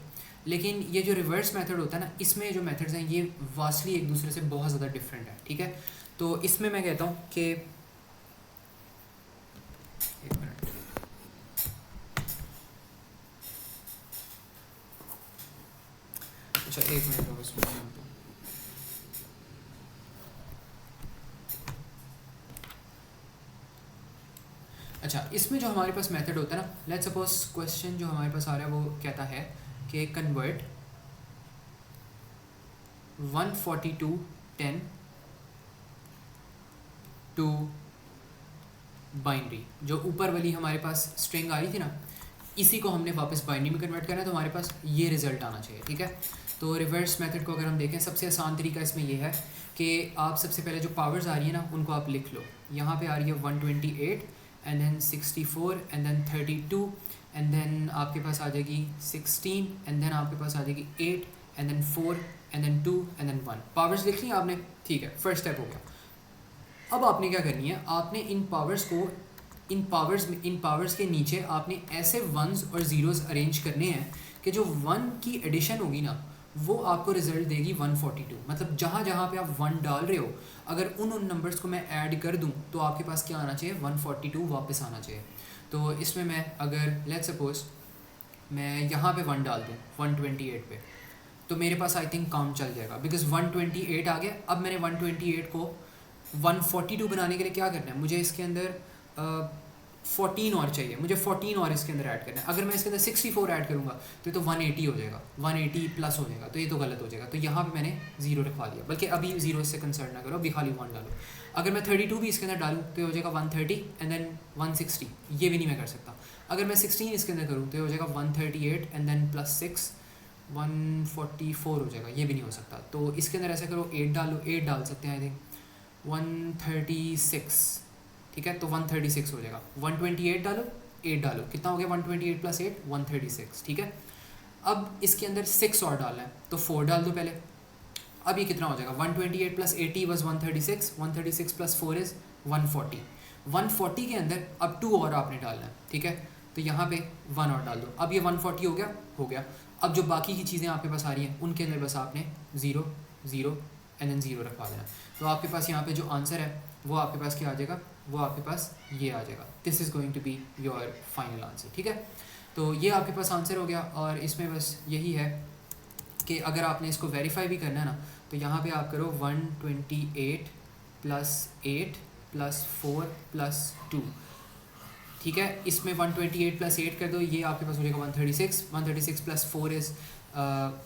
लेकिन ये जो रिवर्स मेथड होता है ना, इसमें जो मेथड्स हैं ये वास्टली एक दूसरे से बहुत ज़्यादा डिफरेंट है, ठीक है। तो इसमें मैं कहता हूँ कि एक मिनट, अच्छा एक मिनट बस, अच्छा इसमें जो हमारे पास मेथड होता है ना, लेट्स सपोज क्वेश्चन जो हमारे पास आ रहा है वो कहता है कि कन्वर्ट 14210 टू बाइनरी। जो ऊपर वाली हमारे पास स्ट्रिंग आ रही थी ना, इसी को हमने वापस बाइनरी में कन्वर्ट करना है, तो हमारे पास ये रिजल्ट आना चाहिए, ठीक है। तो रिवर्स मेथड को अगर हम देखें, सबसे आसान तरीका इसमें ये है कि आप सबसे पहले जो पावर्स आ रही है ना उनको आप लिख लो। यहाँ पे आ रही है 128 and then 64 and then 32 and then आपके पास आ जाएगी 16 एंड देन आपके पास आ जाएगी 8 and then 4 and then 2 and then 1। Powers लिख ली आपने, ठीक है, फर्स्ट स्टेप हो गया। अब आपने क्या करनी है, आपने इन पावर्स को इन पावर्स के नीचे आपने ऐसे वंस और ज़ीरोज़ अरेंज करने हैं कि जो 1 की एडिशन होगी ना वो आपको रिजल्ट देगी 142। मतलब जहाँ जहाँ पे आप 1 डाल रहे हो, अगर उन नंबर्स को मैं ऐड कर दूँ तो आपके पास क्या आना चाहिए, 142 वापस आना चाहिए। तो इसमें मैं अगर लेट्स सपोज मैं यहाँ पे 1 डाल दूँ 128 पे, तो मेरे पास आई थिंक काम चल जाएगा, बिकॉज 128 आ गया। अब मैंने 128 को 142 बनाने के लिए क्या करना है, मुझे इसके अंदर 14 और चाहिए मुझे, 14 और इसके अंदर ऐड करना है। अगर मैं इसके अंदर 64 ऐड करूँगा तो ये तो 180 हो जाएगा, 180 प्लस हो जाएगा, तो ये तो गलत हो जाएगा। तो यहाँ पे मैंने 0 रखवा दिया, बल्कि अभी 0 से कंसर्न ना करो, अभी खाली 1 डालो। अगर मैं 32 भी इसके अंदर डालूँ तो ये हो जाएगा 130 एंड देन 160, ये भी नहीं मैं कर सकता। अगर मैं 16 इसके अंदर करूँ तो ये हो जाएगा 138 एंड देन प्लस 6 144 हो जाएगा, ये भी नहीं हो सकता। तो इसके अंदर ऐसा करो 8 डालो, 8 डाल सकते हैं आई थिंक 136, ठीक है, तो 136 हो जाएगा। 128 डालो, 8 डालो, कितना हो गया 128 प्लस 8 136, ठीक है। अब इसके अंदर 6 और डालना है तो 4 डाल दो पहले। अब ये कितना हो जाएगा 128 प्लस 80 वॉज 136, 136 प्लस 4 इज़ 140। 140 के अंदर अब 2 और आपने डालना है, ठीक है, तो यहाँ पे 1 और डाल दो। अब ये 140 हो गया, हो गया। अब जो बाकी की चीज़ें आपके पास आ रही हैं उनके अंदर बस आपने 0 0 एंड देन 0 रखवा देना। तो आपके पास यहाँ पे जो आंसर है वो आपके पास क्या आ जाएगा, वो आपके पास ये आ जाएगा। This is going to be your final answer, ठीक है। तो ये आपके पास आंसर हो गया। और इसमें बस यही है कि अगर आपने इसको वेरीफाई भी करना है ना, तो यहाँ पे आप करो 128 प्लस 8 प्लस 4 प्लस 2, ठीक है। इसमें 128 प्लस 8 कर दो, ये आपके पास हो जाएगा 136, 136 प्लस 4 इज़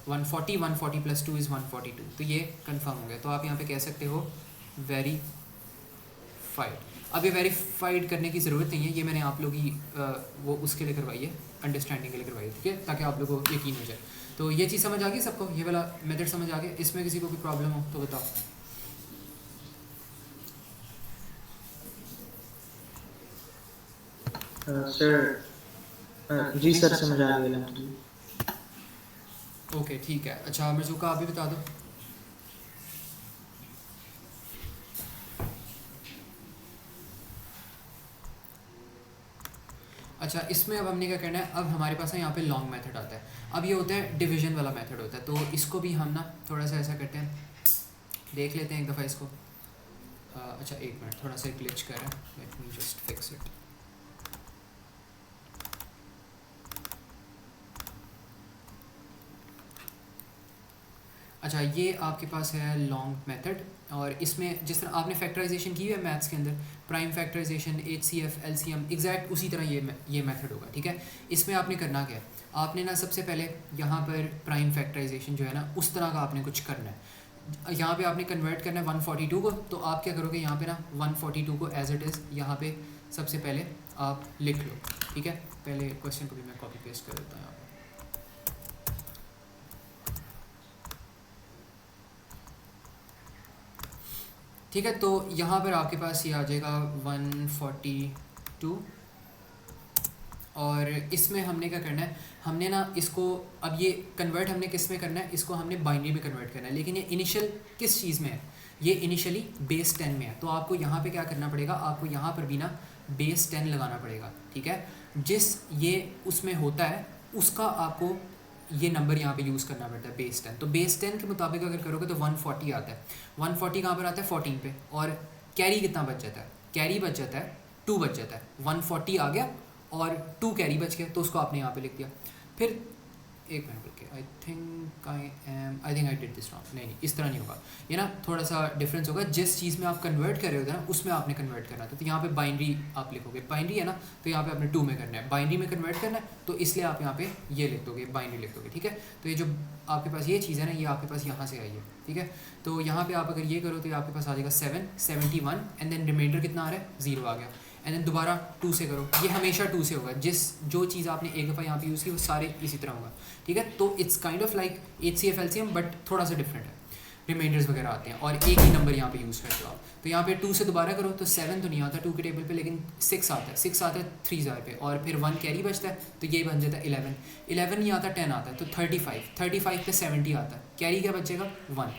140, 140 प्लस 2 इज़ 142, तो ये कंफर्म हो गया। तो आप यहाँ पे कह सकते हो वेरीफाइड। अब ये वेरीफाइड करने की ज़रूरत नहीं है, ये मैंने आप लोगों की वो उसके लिए करवाई है, अंडरस्टैंडिंग के लिए करवाई है, ठीक है, ताकि आप लोगों को यकीन हो जाए। तो ये चीज़ समझ आ गई सबको, ये वाला मेथड समझ आ गया। इसमें किसी को भी प्रॉब्लम हो तो बताओ। सर जी सर समझ आ गया। ओके ठीक है। अच्छा मर्जुका आप भी बता दो। अच्छा इसमें अब हमने क्या करना है, अब हमारे पास ना यहाँ पे लॉन्ग मेथड आता है। अब ये होता है डिवीजन वाला मेथड होता है, तो इसको भी हम ना थोड़ा सा ऐसा करते हैं, देख लेते हैं एक दफ़ा इसको। अच्छा एक मिनट, थोड़ा सा ग्लिच कर रहा है, let me just fix it. अच्छा ये आपके पास है लॉन्ग मेथड, और इसमें जिस तरह आपने फैक्टराइजेशन की है मैथ्स के अंदर, prime factorization, HCF, LCM, exact उसी तरह ये मेथड होगा, ठीक है। इसमें आपने करना क्या है, आपने ना सबसे पहले यहाँ पर प्राइम फैक्टराइजेशन जो है ना उस तरह का आपने कुछ करना है। यहाँ पे आपने कन्वर्ट करना है 142 को, तो आप क्या करोगे यहाँ पे ना 142 को एज इट इज़ यहाँ पे सबसे पहले आप लिख लो, ठीक है। पहले क्वेश्चन को भी मैं कॉपी पेस्ट कर देता हूँ यहाँ पर। ठीक है, तो यहाँ पर आपके पास ये आ जाएगा 142, और इसमें हमने क्या करना है, हमने ना इसको अब ये कन्वर्ट हमने किस में करना है, इसको हमने बाइनरी में कन्वर्ट करना है। लेकिन ये इनिशियल किस चीज़ में है, ये इनिशियली बेस 10 में है। तो आपको यहाँ पे क्या करना पड़ेगा, आपको यहाँ पर भी ना बेस 10 लगाना पड़ेगा, ठीक है। जिस ये उसमें होता है उसका आपको ये नंबर यहाँ पे यूज़ करना पड़ता है, बेस 10। तो बेस 10 के मुताबिक अगर करोगे तो 140 आता है। 140 कहाँ पर आता है 14 पे, और कैरी कितना बच जाता है, कैरी बच जाता है 2 बच जाता है। 140 आ गया और 2 कैरी बच गया, तो उसको आपने यहाँ पे लिख दिया। फिर एक मिनट रुकिए, I think I did this wrong. नहीं इस तरह नहीं होगा, ये ना थोड़ा सा डिफरेंस होगा। जिस चीज़ में आप कन्वर्ट कर रहे होते हैं ना उसमें आपने कन्वर्ट करना था। तो यहाँ पे बाइनरी आप लिखोगे, बाइनरी है ना, तो यहाँ पे आपने 2 में करना है, बाइनरी में कन्वर्ट करना है, तो इसलिए आप यहाँ पे ये लिख दोगे, बाइनरी लिख दोगे, ठीक है। तो ये जो आपके पास ये चीज़ है ना, ये आपके पास यहाँ से आई है, ठीक है। तो यहाँ पे आप अगर ये करो तो ये आपके पास आ जाएगा 771 एंड देन रिमाइंडर कितना आ रहा है 0 आ गया, एंड देन दोबारा 2 से करो, ये हमेशा 2 से होगा। जो चीज़ आपने एक दफ़ा यहाँ पे यूज़ की वो सारे इसी तरह होगा, ठीक है। तो it's kind of like HCF LCM but थोड़ा सा डिफरेंट है, रिमाइंडर्स वगैरह आते हैं और एक ही नंबर यहाँ पे यूज़ करते हो आप। तो यहाँ पे 2 से दोबारा करो तो 7 तो नहीं आता 2 के टेबल पे, लेकिन 6 आता है, 6 आता है 3000 पे, और फिर 1 कैरी बचता है तो ये बन जाता है 11, 11 नहीं आता 10 आता है, तो 35 पे 70 आता है, कैरी क्या बचेगा 1,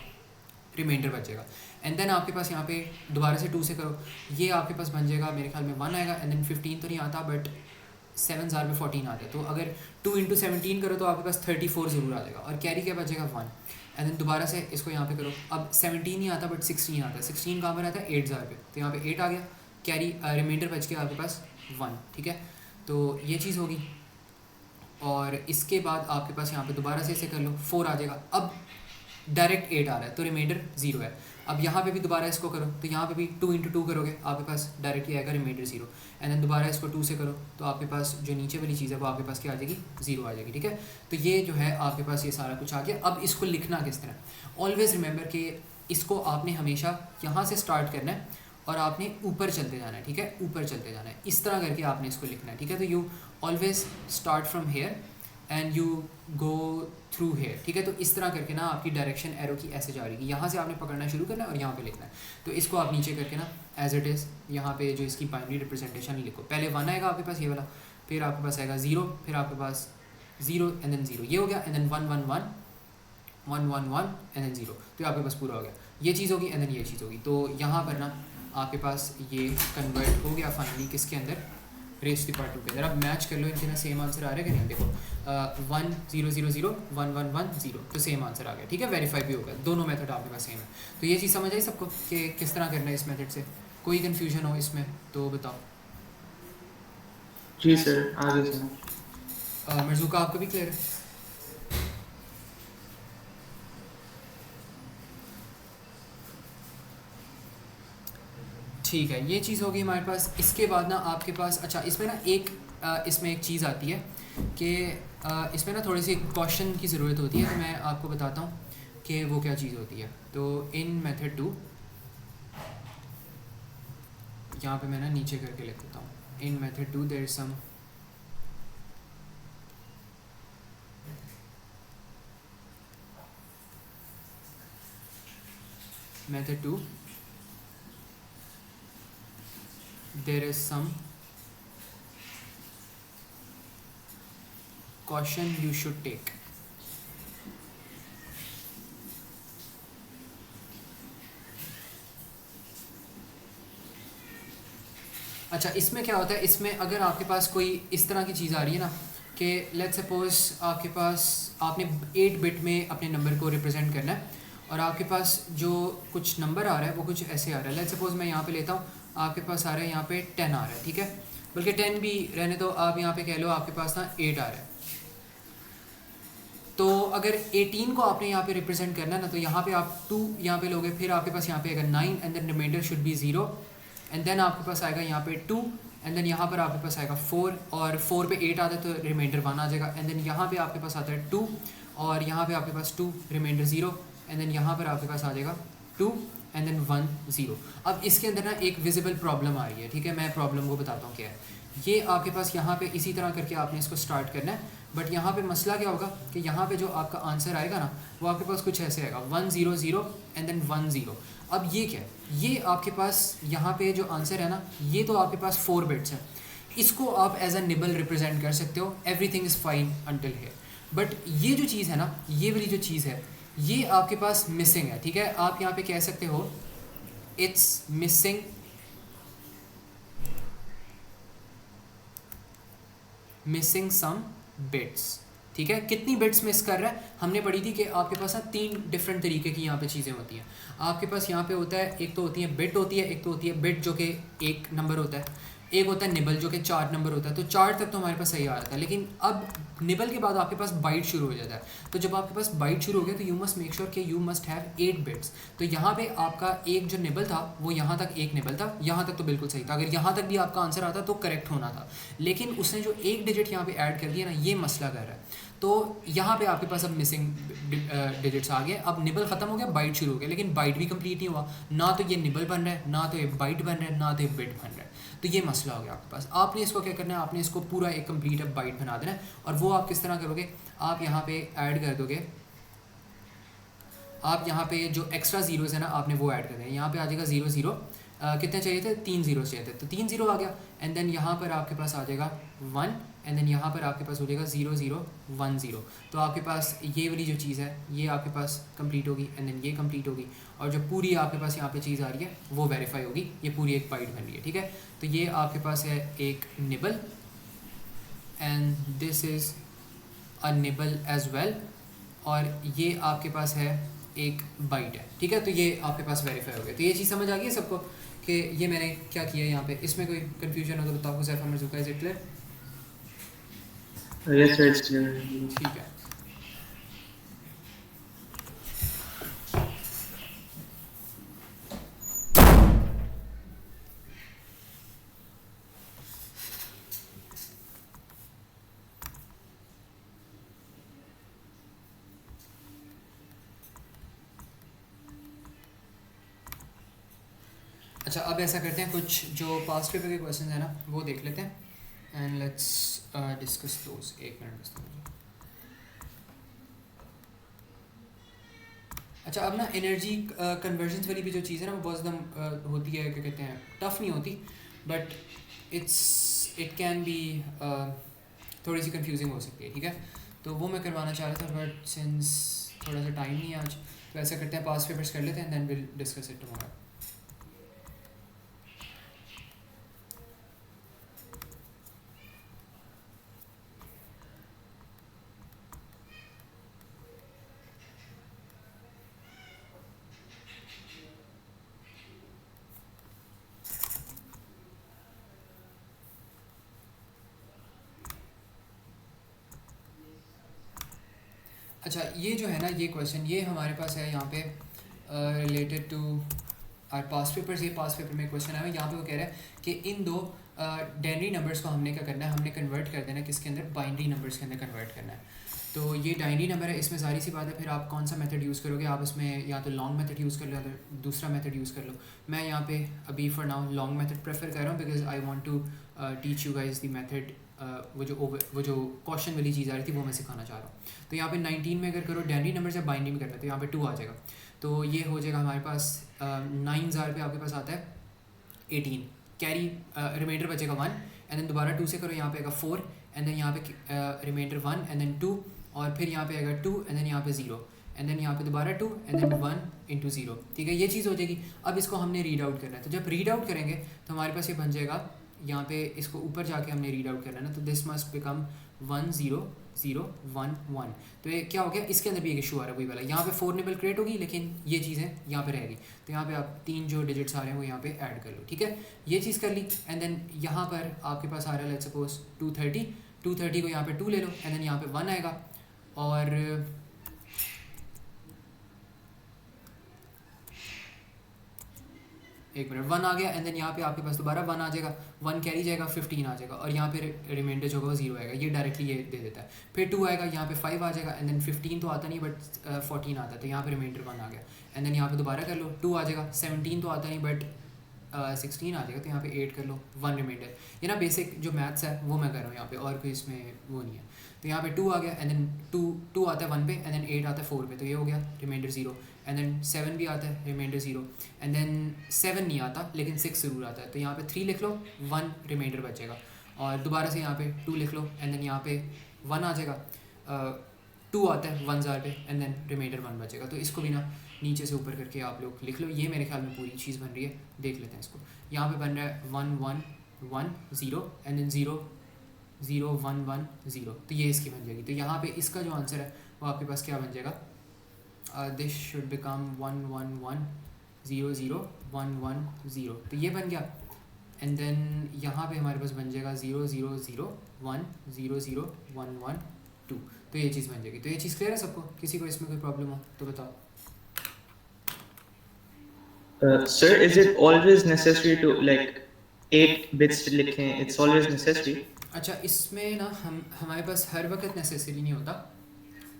रिमाइंडर बचेगा। एंड देन आपके पास यहाँ पे दोबारा से 2 से करो, ये आपके पास बन जाएगा मेरे ख्याल में 1 आएगा, एंड देन 15 तो नहीं आता बट 7000 में 14 आता है। तो अगर 2 × 17 करो तो आपके पास 34 ज़रूर आ जाएगा, और कैरी क्या बचेगा 1। एंड देन दोबारा से इसको यहाँ पे करो, अब 17 नहीं आता बट 16 आता है, 16 कहाँ पर आता है 8000 पे, तो यहाँ पे 8 आ गया, कैरी रिमाइंडर बच गया आपके पास 1, ठीक है। तो ये चीज़ होगी, और इसके बाद आपके पास यहाँ पे दोबारा से इसे कर लो 4 आ जाएगा। अब डायरेक्ट 8 आ रहा है तो रिमाइंडर 0 है। अब यहाँ पे भी दोबारा इसको करो तो यहाँ पे भी 2 इंटू 2 करोगे आपके पास डायरेक्टली आएगा रिमाइंडर 0, एंड देन दोबारा इसको 2 से करो तो आपके पास जो नीचे वाली चीज़ है वो आपके पास क्या आ जाएगी, 0 आ जाएगी। ठीक है, तो ये जो है आपके पास ये सारा कुछ आ गया। अब इसको लिखना किस तरह, ऑलवेज रिमेंबर कि इसको आपने हमेशा यहाँ से स्टार्ट करना है और आपने ऊपर चलते जाना है। ठीक है, ऊपर चलते जाना है, इस तरह करके आपने इसको लिखना है। ठीक है, तो you always start from here and you go through here. ठीक है, तो इस तरह करके ना आपकी डायरेक्शन एरो की ऐसे जा रही है, यहाँ से आपने पकड़ना शुरू करना है और यहाँ पे लिखना है। तो इसको आप नीचे करके ना एज इट इज़ यहाँ पे जो इसकी बाइनरी रिप्रेजेंटेशन लिखो, पहले 1 आएगा आपके पास ये वाला, फिर आपके पास आएगा 0, फिर आपके पास 0 एंड देन 0, ये हो गया, एंड देन 1 1 1 1 1 1 एंड देन 0, तो ये आपके पास पूरा हो गया। ये चीज़ होगी एंड देन ये चीज़ होगी। तो यहाँ पर ना आपके पास ये कन्वर्ट हो गया फाइनली किसके अंदर, रेस द पावर 2 के अंदर। अब मैच कर लो इनके ना, सेम आंसर आ रहा है कि नहीं, देखो 1 0 0 0 1 1 1 0, तो सेम आंसर आ गया। ठीक है, वेरीफाई भी हो गया, दोनों मेथड आपके पास सेम है। तो ये चीज़ समझ आई सबको कि किस तरह करना है इस मेथड से, कोई कन्फ्यूजन हो इसमें तो बताओ। जी सर, आगे सर। मर्जुका आपको भी क्लियर है? ठीक है, ये चीज़ होगी हमारे पास। इसके बाद ना आपके पास, अच्छा इसमें ना इसमें एक चीज़ आती है कि इसमें ना थोड़ी सी क्वेश्चन की ज़रूरत होती है, तो मैं आपको बताता हूँ कि वो क्या चीज़ होती है। तो इन मेथड 2 यहाँ पे मैं ना नीचे करके लिख देता हूँ, in method 2 there is some method 2 there is some caution you should take. अच्छा, इसमें क्या होता है, इसमें अगर आपके पास कोई इस तरह की चीज़ आ रही है ना कि लेट्स सपोज आपके पास आपने 8 बिट में अपने नंबर को रिप्रेजेंट करना है और आपके पास जो कुछ नंबर आ रहा है वो कुछ ऐसे आ रहा है। लेट्स सपोज मैं यहाँ पे लेता हूँ, आपके पास आ रहा है यहाँ पे 10 आ रहा है। ठीक है, बल्कि 10 भी रहने तो आप यहाँ पे कह लो आपके पास ना 8 आ रहा है। तो अगर 18 को आपने यहाँ पे रिप्रेजेंट करना है ना, तो यहाँ पे आप 2 यहाँ पे लोगे, फिर आपके पास यहाँ पे आएगा 9 and then remainder should be 0 and then आपके पास आएगा यहाँ पे 2 एंड देन यहाँ पर आपके पास आएगा 4 और 4 पे 8 आता है तो रिमाइंडर 1 आ जाएगा एंड देन यहाँ पे आपके पास आता है 2 और यहाँ पे आपके पास 2 रिमाइंडर 0 एंड देन यहाँ पर आपके पास आ जाएगा 2 एंड देन 1 0। अब इसके अंदर ना एक विजिबल प्रॉब्लम आ रही है। ठीक है, मैं प्रॉब्लम को बताता हूँ क्या है। ये आपके पास यहाँ पे इसी तरह करके आपने इसको स्टार्ट करना है, बट यहाँ पे मसला क्या होगा कि यहाँ पे जो आपका आंसर आएगा ना वो आपके पास कुछ ऐसे आएगा 1 0 0 एंड देन 1 0। अब ये क्या है, ये आपके पास यहाँ पे जो आंसर है ना ये तो आपके पास 4 बिट्स है, इसको आप एज अ निबल रिप्रेजेंट कर सकते हो, everything is fine until here. But ये जो चीज़ है ना, ये वाली जो चीज़ है ये आपके पास मिसिंग है। ठीक है, आप यहाँ पे कह सकते हो इट्स मिसिंग सम बिट्स। ठीक है, कितनी बिट्स मिस कर रहा है, हमने पढ़ी थी कि आपके पास ना 3 डिफरेंट तरीके की यहाँ पे चीज़ें होती हैं। आपके पास यहाँ पे होता है, एक तो होती है बिट होती है, एक तो होती है बिट जो कि 1 नंबर होता है, एक होता है निबल जो कि 4 नंबर होता है। तो 4 तक तो हमारे पास सही आ रहा था, लेकिन अब निबल के बाद आपके पास बाइट शुरू हो जाता है। तो जब आपके पास बाइट शुरू हो गया तो यू मस्ट मेक श्योर कि यू मस्ट हैव 8 बिट्स। तो यहाँ पे आपका एक जो निबल था वो यहाँ तक एक निबल था, यहाँ तक तो बिल्कुल सही था, अगर यहाँ तक भी आपका आंसर आता तो करेक्ट होना था, लेकिन उसने जो एक डिजिट यहाँ पे ऐड कर दिया ना ये मसला कर रहा है। तो यहाँ पे आपके पास अब मिसिंग डिजिट्स आ गए, अब निबल ख़त्म हो गया, बाइट शुरू हो गया, लेकिन बाइट भी कंप्लीट नहीं हुआ, ना तो ये निबल बन रहा है, ना तो ये बाइट बन रहा है, ना तो ये बिट बन रहा है। तो ये मसला हो गया आपके पास। आपने इसको क्या करना है, आपने इसको पूरा एक कंप्लीट अब बाइट बना देना है। और वो आप किस तरह करोगे, आप यहाँ पे ऐड कर दोगे, आप यहाँ पे जो एक्स्ट्रा जीरोस है ना आपने वो ऐड कर दें। यहाँ पे आ जाएगा 0 0, कितने चाहिए थे, 3 जीरो चाहिए थे, तो 3 0 आ गया एंड देन यहाँ पर आपके पास आ जाएगा 1 एंड देन यहाँ पर आपके पास हो जाएगा 0 0 1 0। तो आपके पास ये वाली जो चीज़ है ये आपके पास कंप्लीट होगी एंड देन ये कंप्लीट होगी, और जो पूरी आपके पास यहाँ पे चीज़ आ रही है वो वेरीफाई होगी, ये पूरी एक बाइट बन रही है। ठीक है, तो ये आपके पास है एक nibble and this is a nibble as well, और ये आपके पास है एक बाइट है। ठीक है, तो ये आपके पास वेरीफाई हो गया। तो ये चीज़ समझ आ गई है सबको कि ये मैंने क्या किया यहाँ पे। इसमें कोई कन्फ्यूजन हो तो बताओ Huzaifa Marzuka, is it clear? Yes sir, it's clear. ठीक है, अच्छा अब ऐसा करते हैं, कुछ जो पास्ट पेपर के क्वेश्चन है ना वो देख लेते हैं एंड लेट्स डिस्कस दोस। एक मिनट बस मुझे। अच्छा अब ना एनर्जी कन्वर्जन वाली भी जो चीज़ है ना वो बहुत ज़्यादा होती है, क्या कहते हैं, टफ नहीं होती, बट इट कैन बी थोड़ी सी कंफ्यूजिंग हो सकती है, ठीक है। तो वो मैं करवाना चाह रहा था, बट सिंस थोड़ा सा टाइम नहीं है आज, तो ऐसा करते हैं पास्ट पेपर्स कर लेते हैं, then will discuss it tomorrow. अच्छा ये जो है ना ये क्वेश्चन ये हमारे पास है यहाँ पे related to our past papers. ये पास्ट पेपर में क्वेश्चन आया यहाँ पे वो कह रहा है कि इन दो डेनरी नंबर्स को हमने क्या करना है, हमने कन्वर्ट कर देना है किसके अंदर, बाइनरी नंबर्स के अंदर कन्वर्ट करना है। तो ये डाइनरी नंबर है, इसमें सारी सी बात है, फिर आप कौन सा मेथड यूज़ करोगे, आप इसमें या तो लॉन्ग मेथड यूज़ कर लो या तो दूसरा मेथड यूज़ कर लो। मैं यहाँ पे अभी for now long method prefer कर रहा हूँ because I want to teach you guys the method. वो जो क्वेश्चन वाली चीज़ आ रही थी वो मैं सिखाना चाह रहा हूँ। तो यहाँ पे 19 में अगर करो डाइनरी नंबर से बाइनरी में करना है तो यहाँ पे 2 आ जाएगा। तो ये हो जाएगा हमारे पास 9 पे आपके पास आता है 18, कैरी रिमाइंडर बचेगा 1 एंड देन दोबारा 2 से करो, यहाँ पे आएगा 4 एंड देन यहाँ पे रिमाइंडर 1 एंड देन 2 और फिर यहाँ पे आएगा 2 एंड देन यहाँ पे 0 एंड देन यहाँ पे दोबारा 2 एंड देन 1 इंटू 0, ठीक है। ये चीज़ हो जाएगी। अब इसको हमने रीड आउट करना है, तो जब रीड आउट करेंगे तो हमारे पास ये बन जाएगा, यहाँ पे इसको ऊपर जाके हमने रीड आउट करना है ना, तो दिस मस्ट बिकम 1 0 0 1 1। तो ये क्या हो गया, इसके अंदर भी एक इशू आ रहा है वही वाला, यहाँ पे 4 निबल क्रिएट होगी लेकिन ये चीज़ें यहाँ पे रहेगी। तो यहाँ पे आप 3 जो डिजिट्स आ रहे हैं वो यहाँ पे ऐड कर लो, ठीक है। ये चीज़ कर ली एंड देन यहाँ पर आपके पास आ रहा है लेट्स सपोज 230 को यहाँ पे 2 ले लो एंड देन यहाँ पे 1 आएगा और एक मिनट 1 आ गया एंड देन यहाँ पे आपके पास दोबारा 1 आ जाएगा, 1 कैरी जाएगा 15 आ जाएगा और यहाँ पे रिमाइंडर जो होगा वो 0 आएगा, ये डायरेक्टली ये दे देता है। फिर 2 आएगा, यहाँ पे 5 आ जाएगा एंड देन 15 तो आता नहीं बट 14 आता है, तो यहाँ पे रिमाइंडर 1 आ गया एंड देन यहाँ पे दोबारा कर लो 2 आ जाएगा, 17 तो आता नहीं बट 16 आ जाएगा, तो यहाँ पे 8 कर लो, 1 रिमाइंडर। ये ना बेसिक जो मैथ्स है वो मैं कर रहा हूँ यहाँ पे, और कोई इसमें वो नहीं है। तो यहाँ पे 2 आ गया एंड देन 2 आता है 1 पे एंड देन 8 आता है 4 पे, तो ये हो गया रिमाइंडर 0 एंड देन 7 भी आता है रिमाइंडर 0 एंड देन 7 नहीं आता लेकिन 6 ज़रूर आता है, तो यहाँ पे 3 लिख लो, 1 रिमाइंडर बचेगा और दोबारा से यहाँ पे 2 लिख लो एंड देन यहाँ पे 1 आ जाएगा, 2 आता है 1 ज़ार पे एंड देन रिमाइंडर 1 बचेगा। तो इसको भी ना नीचे से ऊपर करके आप लोग लिख लो, ये मेरे ख्याल में पूरी चीज़ बन रही है। देख लेते हैं इसको, यहाँ पे बन रहा है 1 1 1 0 एंड देन 0 0 1 1 0, तो ये इसकी बन जाएगी। तो यहाँ पे इसका जो आंसर है वो आपके पास क्या बन जाएगा, दिस शुड बिकम 1 1 1 0 0 1 1 0, तो ये बन गया एंड देन यहाँ पे हमारे पास बन जाएगा 0 0 0 1 0 0 1 1 2, तो ये चीज़ बन जाएगी। तो ये चीज़ क्लियर है सबको, किसी को इसमें कोई प्रॉब्लम हो तो बताओ। Sir, is it always necessary to like 8 bits लिखें? It's always necessary. अच्छा इसमें ना हमारे पास हर वक्त नेसेसरी नहीं होता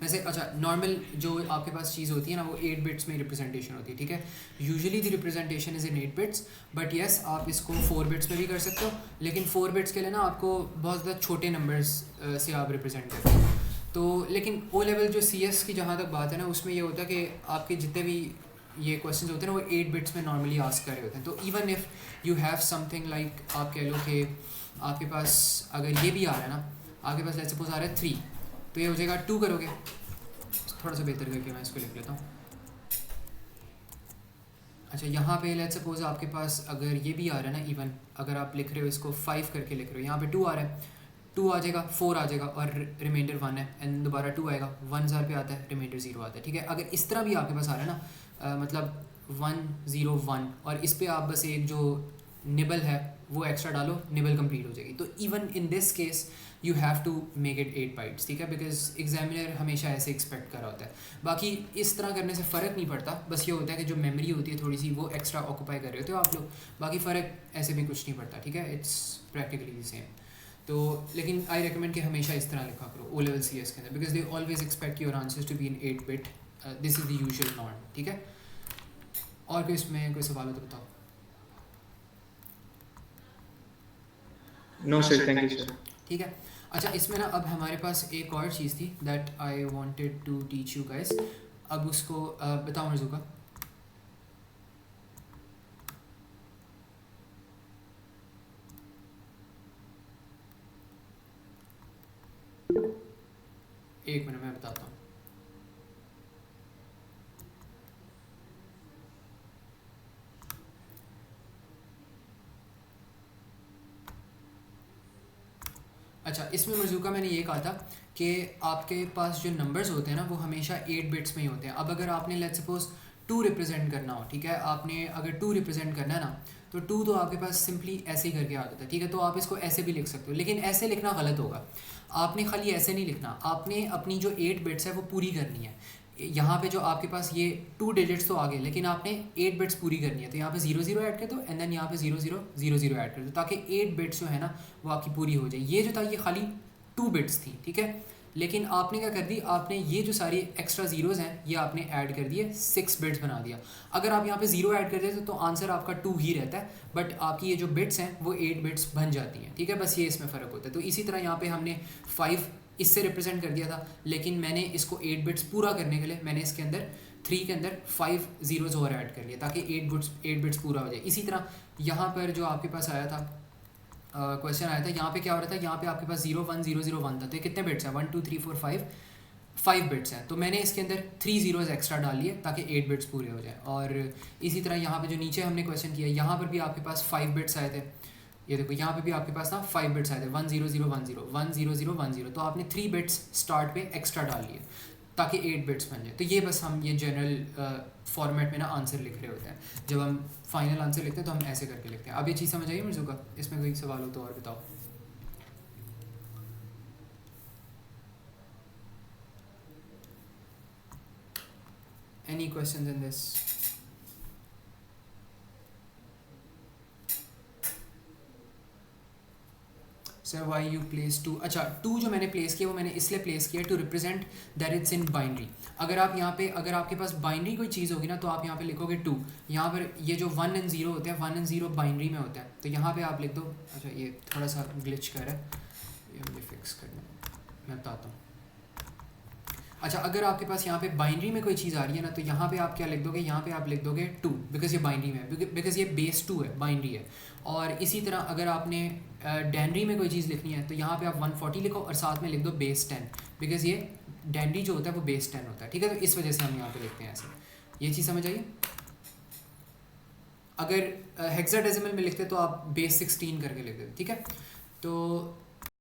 वैसे। अच्छा नॉर्मल जो आपके पास चीज़ होती है ना वो 8 बिट्स में रिप्रेजेंटेशन होती है, ठीक है। Usually the representation is in 8 bits, but yes आप इसको 4 बिट्स में भी कर सकते हो, लेकिन 4 बिट्स के लिए ना आपको बहुत ज़्यादा छोटे नंबर्स से आप रिप्रेजेंट करते हो। तो लेकिन ओ लेवल जो CS की जहाँ तक बात है ना उसमें ये होता है कि आपके जितने भी ये क्वेश्चन होते हैं ना वो 8 बिट्स में नॉर्मली आस्क कर रहे होते हैं। तो even if you have something like आप कह लो कि आपके पास अगर ये भी आ रहा है ना, आपके पास लेट्स सपोज आ रहा है 3, तो ये हो जाएगा 2 करोगे, थोड़ा सा बेहतर करके मैं इसको लिख लेता हूँ। अच्छा यहाँ पे लेट्स सपोज आपके पास अगर ये भी आ रहा है ना, इवन अगर आप लिख रहे हो इसको 5 करके लिख रहे हो, यहाँ पे 2 आ रहा है, 2 आ जाएगा, 4 आ जाएगा और रिमाइंडर 1 है एंड दोबारा 2 आएगा, 1 ज़ार पे आता है, रिमाइंडर 0 आता है, ठीक है। अगर इस तरह भी आपके पास आ रहा है ना मतलब 1 0 1 और इस पर आप बस एक जो निबल है वो एक्स्ट्रा डालो, निबल कंप्लीट हो जाएगी। तो even in this case you have to make it 8 bytes, ठीक है, बिकॉज एग्जामिनर हमेशा ऐसे एक्सपेक्ट कर रहा होता है। बाकी इस तरह करने से फ़र्क नहीं पड़ता, बस ये होता है कि जो मेमोरी होती है थोड़ी सी वो एक्स्ट्रा ऑक्यूपाई कर रहे होते हो आप लोग, बाकी फ़र्क ऐसे भी कुछ नहीं पड़ता, ठीक है, इट्स प्रैक्टिकली द सेम। तो लेकिन आई रिकमेंड कि हमेशा इस तरह लिखा करो ओ लेवल CS के अंदर, because they always expect your answers to be in 8 bit, this is the usual norm, ठीक है। और कोई इसमें कोई सवाल हो तो बताओ। No sir, thank you sir. ठीक है। अच्छा, इसमें ना अब हमारे पास एक और चीज़ थी that I wanted to teach you guys. अब उसको बताओ मर्जुका। एक मिनट, मैं बताता हूँ। अच्छा, इसमें मर्जुका मैंने ये कहा था कि आपके पास जो नंबर्स होते हैं ना वो हमेशा 8 बिट्स में ही होते हैं। अब अगर आपने लेट्स सपोज 2 रिप्रेजेंट करना हो, ठीक है, आपने अगर 2 रिप्रेजेंट करना है ना, तो 2 तो आपके पास सिंपली ऐसे ही करके आता था, ठीक है। तो आप इसको ऐसे भी लिख सकते हो, लेकिन ऐसे लिखना गलत होगा। आपने खाली ऐसे नहीं लिखना, आपने अपनी जो 8 बिट्स है वो पूरी करनी है। यहाँ पे जो आपके पास ये 2 डिजिट्स तो आ गए, लेकिन आपने 8 बिट्स पूरी करनी है। तो यहाँ पे 0 0 ऐड कर दो एंड देन यहाँ पे 0 0 0 0 ऐड कर दो, ताकि 8 बिट्स जो है ना वो आपकी पूरी हो जाए। ये जो था ये खाली 2 बिट्स थी, ठीक है। लेकिन आपने क्या कर दी, आपने ये जो सारी एक्स्ट्रा ज़ीरोज़ हैं ये आपने ऐड कर दिए, 6 बिट्स बना दिया। अगर आप यहाँ पे 0 ऐड कर देते तो आंसर आपका 2 ही रहता है, बट आपकी ये जो बिट्स हैं वो 8 बिट्स बन जाती हैं, ठीक है। बस ये इसमें फ़र्क होता है। तो इसी तरह यहाँ पे हमने 5 इससे रिप्रेजेंट कर दिया था, लेकिन मैंने इसको 8 बिट्स पूरा करने के लिए मैंने इसके अंदर 3 के अंदर 5 ज़ीरोज़ और ऐड कर लिया, ताकि 8 बिट्स पूरा हो जाए। इसी तरह यहाँ पर जो आपके पास आया था क्वेश्चन आया था, यहाँ पे क्या हो रहा था, यहाँ पे आपके पास 0 1 0 0 1 था। तो ये कितने बिट्स हैं, 1 2 3 4 5 बिट्स हैं। तो मैंने इसके अंदर 3 ज़ीरोज़ एक्स्ट्रा डाल लिए ताकि 8 बिट्स पूरे हो जाए। और इसी तरह यहाँ पे जो नीचे हमने क्वेश्चन किया, यहाँ पर भी आपके पास 5 बिट्स आए थे। ये देखो यहाँ पे भी आपके पास ना 5 बिट्स आए थे, 1 0 0 1 0 1 0 0 1 0। तो आपने 3 बिट्स स्टार्ट पे एक्स्ट्रा डाल लिए ताकि 8 बिट्स बन जाए। तो ये बस हम ये जनरल फॉर्मेट में ना आंसर लिख रहे होते हैं। जब हम फाइनल आंसर लिखते हैं तो हम ऐसे करके लिखते हैं। अब ये चीज़ समझ आई मिर्जुका? इसमें कोई सवाल हो तो और बताओ। Any question in this? Sir why you place 2? अच्छा, 2 जो मैंने प्लेस किया वो मैंने इसलिए प्लेस किया to represent that it's in binary. अगर आप यहाँ पे, अगर आपके पास बाइनरी कोई चीज़ होगी ना तो आप यहाँ पे लिखोगे 2। यहाँ पर ये जो 1 एंड 0 होते हैं, 1 एंड 0 बाइनरी में होता है, तो यहाँ पे आप लिख दो। अच्छा, ये थोड़ा सा ग्लिच कर रहा है, ये मुझे फिक्स करना है, मैं बताता हूँ। अच्छा, अगर आपके पास यहाँ पे बाइनरी में कोई चीज़ आ रही है ना, तो यहाँ पे आप क्या लिख दोगे, यहाँ पे आप लिख दोगे 2, बिकॉज ये बाइनरी में है, बिकॉज ये बेस 2 है, बाइनरी है। और इसी तरह अगर आपने डेनरी में कोई चीज़ लिखनी है तो यहाँ पे आप 140 लिखो और साथ में लिख दो बेस 10, बिकॉज ये डेनरी जो होता है वो बेस 10 होता है, ठीक है। तो इस वजह से हम यहाँ पे लिखते हैं ऐसे। ये चीज़ समझ आइए। अगर हेक्साडेसिमल में लिखते तो आप बेस 16 करके लिख देते, ठीक है। तो